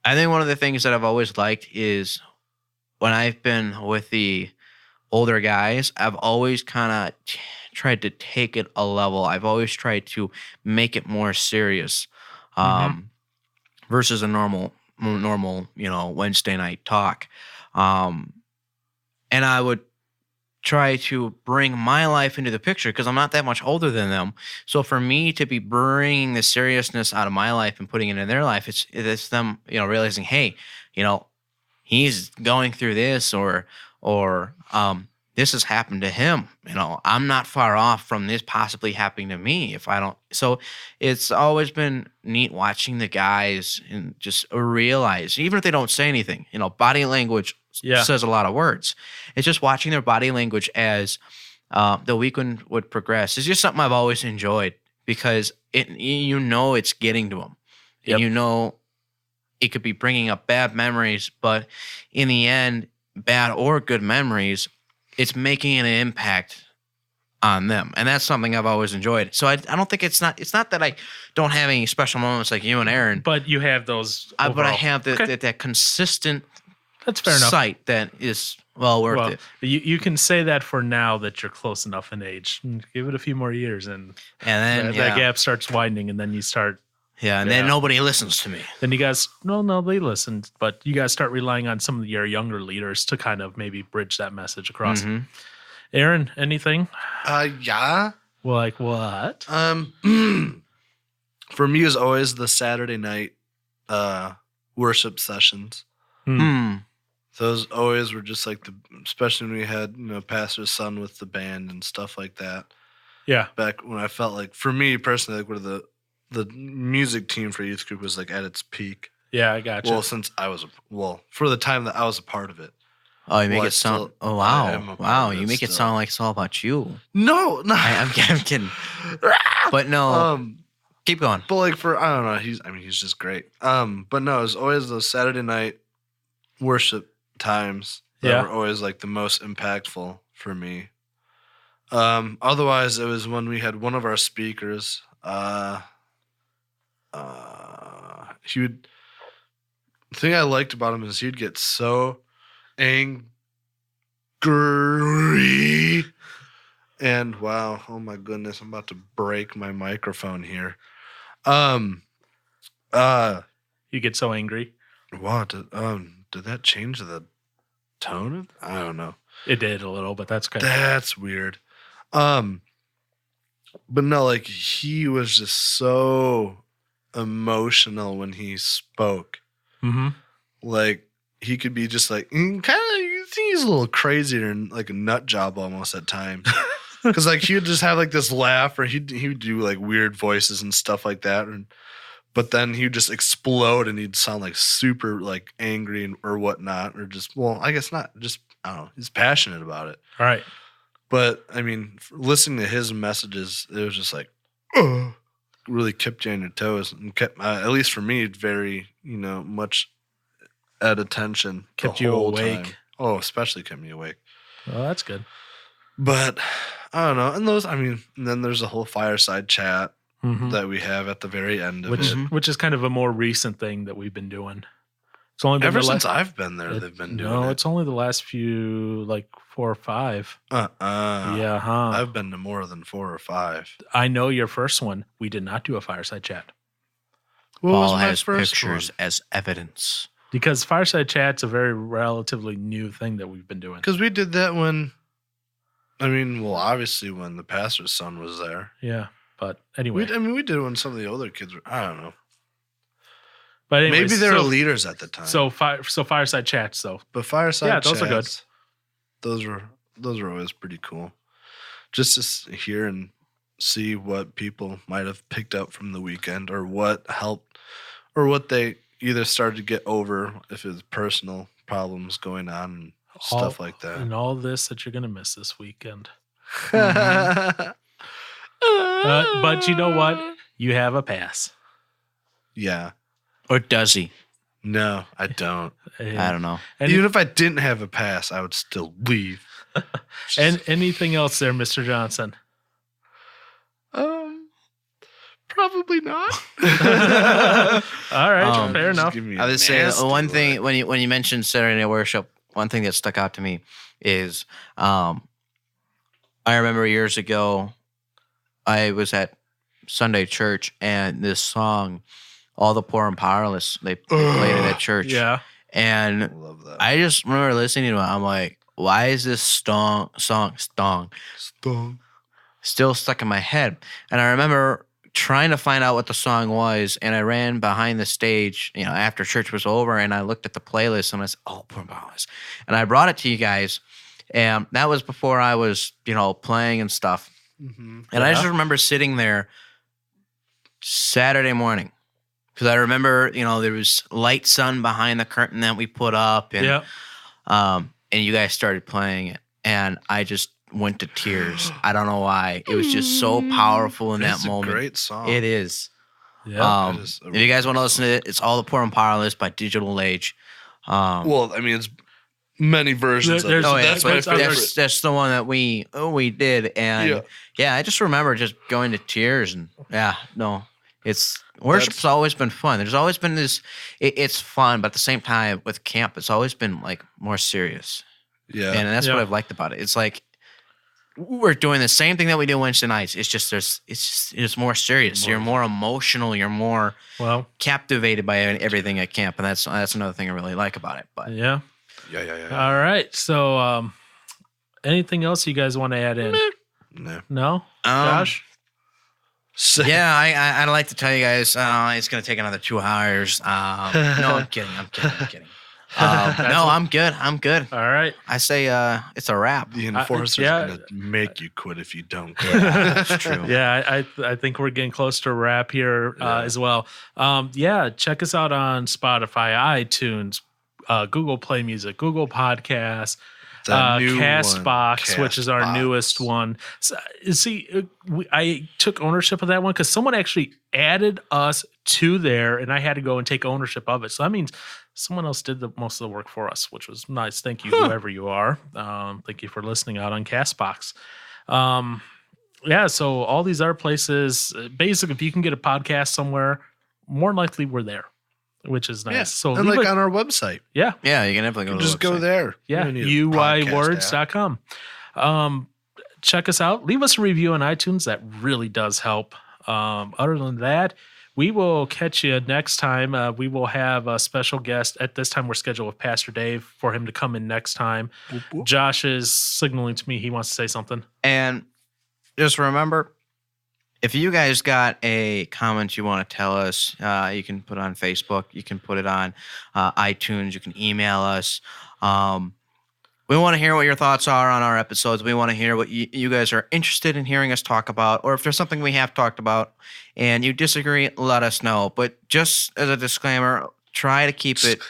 I think one of the things that I've always liked is when I've been with the older guys, I've always kind of tried to take it a level. I've always tried to make it more serious versus a normal, Wednesday night talk. And I would try to bring my life into the picture because I'm not that much older than them. So for me to be bringing the seriousness out of my life and putting it in their life, it's them, realizing, hey, he's going through this or this has happened to him. I'm not far off from this possibly happening to me if I don't. So it's always been neat watching the guys and just realize, even if they don't say anything, body language says a lot of words. It's just watching their body language as the weekend would progress. It's just something I've always enjoyed because it's getting to them. Yep. And it could be bringing up bad memories, but in the end, bad or good memories, it's making an impact on them. And that's something I've always enjoyed. So I don't think it's not that I don't have any special moments like you and Aaron. But you have those. But I overall. have that consistent That's fair enough. sight that is well worth it. You can say that for now that you're close enough in age. Give it a few more years, and And then that gap starts widening, and then you start. then nobody listens to me. Then you guys, no, they listen, but you guys start relying on some of your younger leaders to kind of maybe bridge that message across. Mm-hmm. Aaron, anything? Yeah. Well, like what? For me, is always the Saturday night worship sessions. Those always were just like especially when we had pastor's son with the band and stuff like that. Yeah. Back when I felt like, for me personally, like where the music team for youth group was like at its peak. Yeah, I got you. Well, since I was for the time that I was a part of it. Oh, you make it sound. Oh, wow! You make it sound like it's all about you. No. I'm kidding. But no, keep going. But like I don't know. He's just great. But no, it was always those Saturday night worship times that were always like the most impactful for me. Otherwise, it was when we had one of our speakers. He would. The thing I liked about him is he'd get so angry, and wow, oh my goodness, I'm about to break my microphone here. You get so angry. Wow, did that change the tone? I don't know. It did a little, but that's kind That's weird. But no, like he was just so emotional when he spoke. Mm-hmm. Like he could be just like kind of. You think he's a little crazier and like a nut job almost at times. Because like he would just have like this laugh, or he would do like weird voices and stuff like that, but then he would just explode and he'd sound like super like angry or whatnot, or just I guess not. Just I don't know. He's passionate about it. All right. But I mean, listening to his messages, it was just like really kept you on your toes and kept at least for me very much at attention. Kept the you whole awake. time. Oh, especially kept me awake. Well, that's good. But I don't know. And and then there's a whole fireside chat Mm-hmm. that we have at the very end of it. Which is kind of a more recent thing that we've been doing. It's only been Ever since I've been there, they've been doing it. No, it's only the last few, like 4 or 5. Yeah, huh? I've been to more than 4 or 5. I know your first one. We did not do a fireside chat. Paul has pictures as evidence. Because fireside chat's a very relatively new thing that we've been doing. Because we did that obviously when the pastor's son was there. Yeah, but anyway. We did it when some of the older kids were, I don't know. But anyways, maybe they were leaders at the time. So fireside chats, though. But fireside chats, those are good. Those were always pretty cool. Just to hear and see what people might have picked up from the weekend, or what helped, or what they either started to get over, if it was personal problems going on and stuff like that. And all this that you're going to miss this weekend. Mm-hmm. But you know what? You have a pass. Yeah. Or does he? No, I don't. I don't know. Even if I didn't have a pass, I would still leave. And anything else there, Mr. Johnson? Probably not. All right, fair enough. I would say one thing when you mentioned Saturday Night Worship, one thing that stuck out to me is I remember years ago I was at Sunday church, and this song, All the Poor and Powerless, they played it at church. Yeah. And love that. I just remember listening to it. I'm like, why is this song still stuck in my head? And I remember trying to find out what the song was, and I ran behind the stage, after church was over, and I looked at the playlist, and I said, oh, Poor and Powerless. And I brought it to you guys, and that was before I was, playing and stuff. Mm-hmm. And I just remember sitting there Saturday morning, because I remember, there was light sun behind the curtain that we put up, and and you guys started playing it, and I just went to tears. I don't know why. It was just so powerful in that moment. It's a great song. It is. Yeah. If you guys want to listen to it, it's All the Poor and Powerless by Digital Age. Well, I mean, it's many versions of it. There's- So oh, yeah, that's my but favorite. That's the one that we did, and yeah, I just remember just going to tears, and it's worship's always been fun. There's always been this. It's fun, but at the same time, with camp, it's always been like more serious. Yeah. And that's what I've liked about it. It's like we're doing the same thing that we do Wednesday nights. It's just it's more serious. You're more emotional. You're more captivated by everything at camp, and that's another thing I really like about it. But Yeah. Yeah. All right. So, anything else you guys want to add in? No? Josh? yeah, I'd like to tell you guys it's going to take another 2 hours. No, I'm kidding. No, I'm good. All right. I say it's a wrap. The enforcer's going to make you quit if you don't quit. That's true. Yeah, I think we're getting close to a wrap here as well. Check us out on Spotify, iTunes, Google Play Music, Google Podcasts, Castbox, which is our newest one. So, see, I took ownership of that one because someone actually added us to there, and I had to go and take ownership of it. So that means someone else did most of the work for us, which was nice. Thank you, whoever you are. Thank you for listening out on Castbox. So all these other places, basically, if you can get a podcast somewhere, more than likely we're there, which is nice. Yeah. So and like on our website. Yeah, you can definitely go to just the website. go there. Yeah, uywords.com. Check us out. Leave us a review on iTunes. That really does help. Other than that, we will catch you next time. We will have a special guest. At this time, we're scheduled with Pastor Dave for him to come in next time. Whoop, whoop. Josh is signaling to me he wants to say something. And just remember, if you guys got a comment you want to tell us, you can put it on Facebook. You can put it on iTunes. You can email us. We want to hear what your thoughts are on our episodes. We want to hear what you guys are interested in hearing us talk about, or if there's something we have talked about and you disagree, let us know. But just as a disclaimer, try to keep it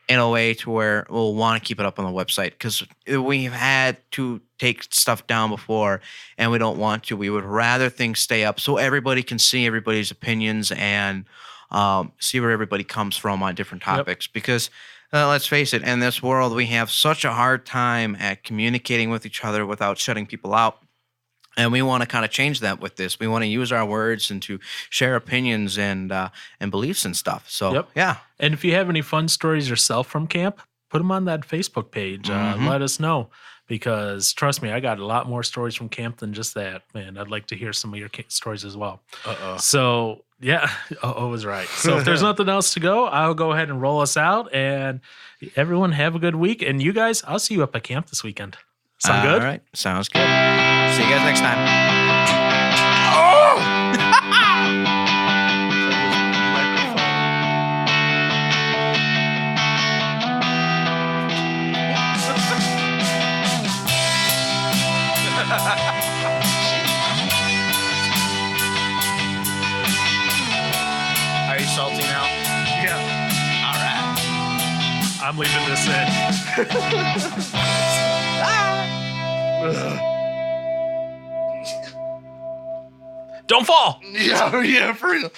in a way to where we'll want to keep it up on the website, because we've had to take stuff down before and we don't want to. We would rather things stay up so everybody can see everybody's opinions and see where everybody comes from on different topics. Because let's face it, in this world, we have such a hard time at communicating with each other without shutting people out. And we want to kind of change that with this. We want to use our words and to share opinions and beliefs and stuff. So, yeah. And if you have any fun stories yourself from camp, put them on that Facebook page. Let us know, because trust me, I got a lot more stories from camp than just that. Man, I'd like to hear some of your stories as well. So, yeah, was right. So if there's nothing else to go, I'll go ahead and roll us out. And everyone have a good week. And you guys, I'll see you up at camp this weekend. Sound good? All right. Sounds good. See you guys next time. Are you salty now? Yeah. All right. I'm leaving this in. Don't fall. Yeah, for real.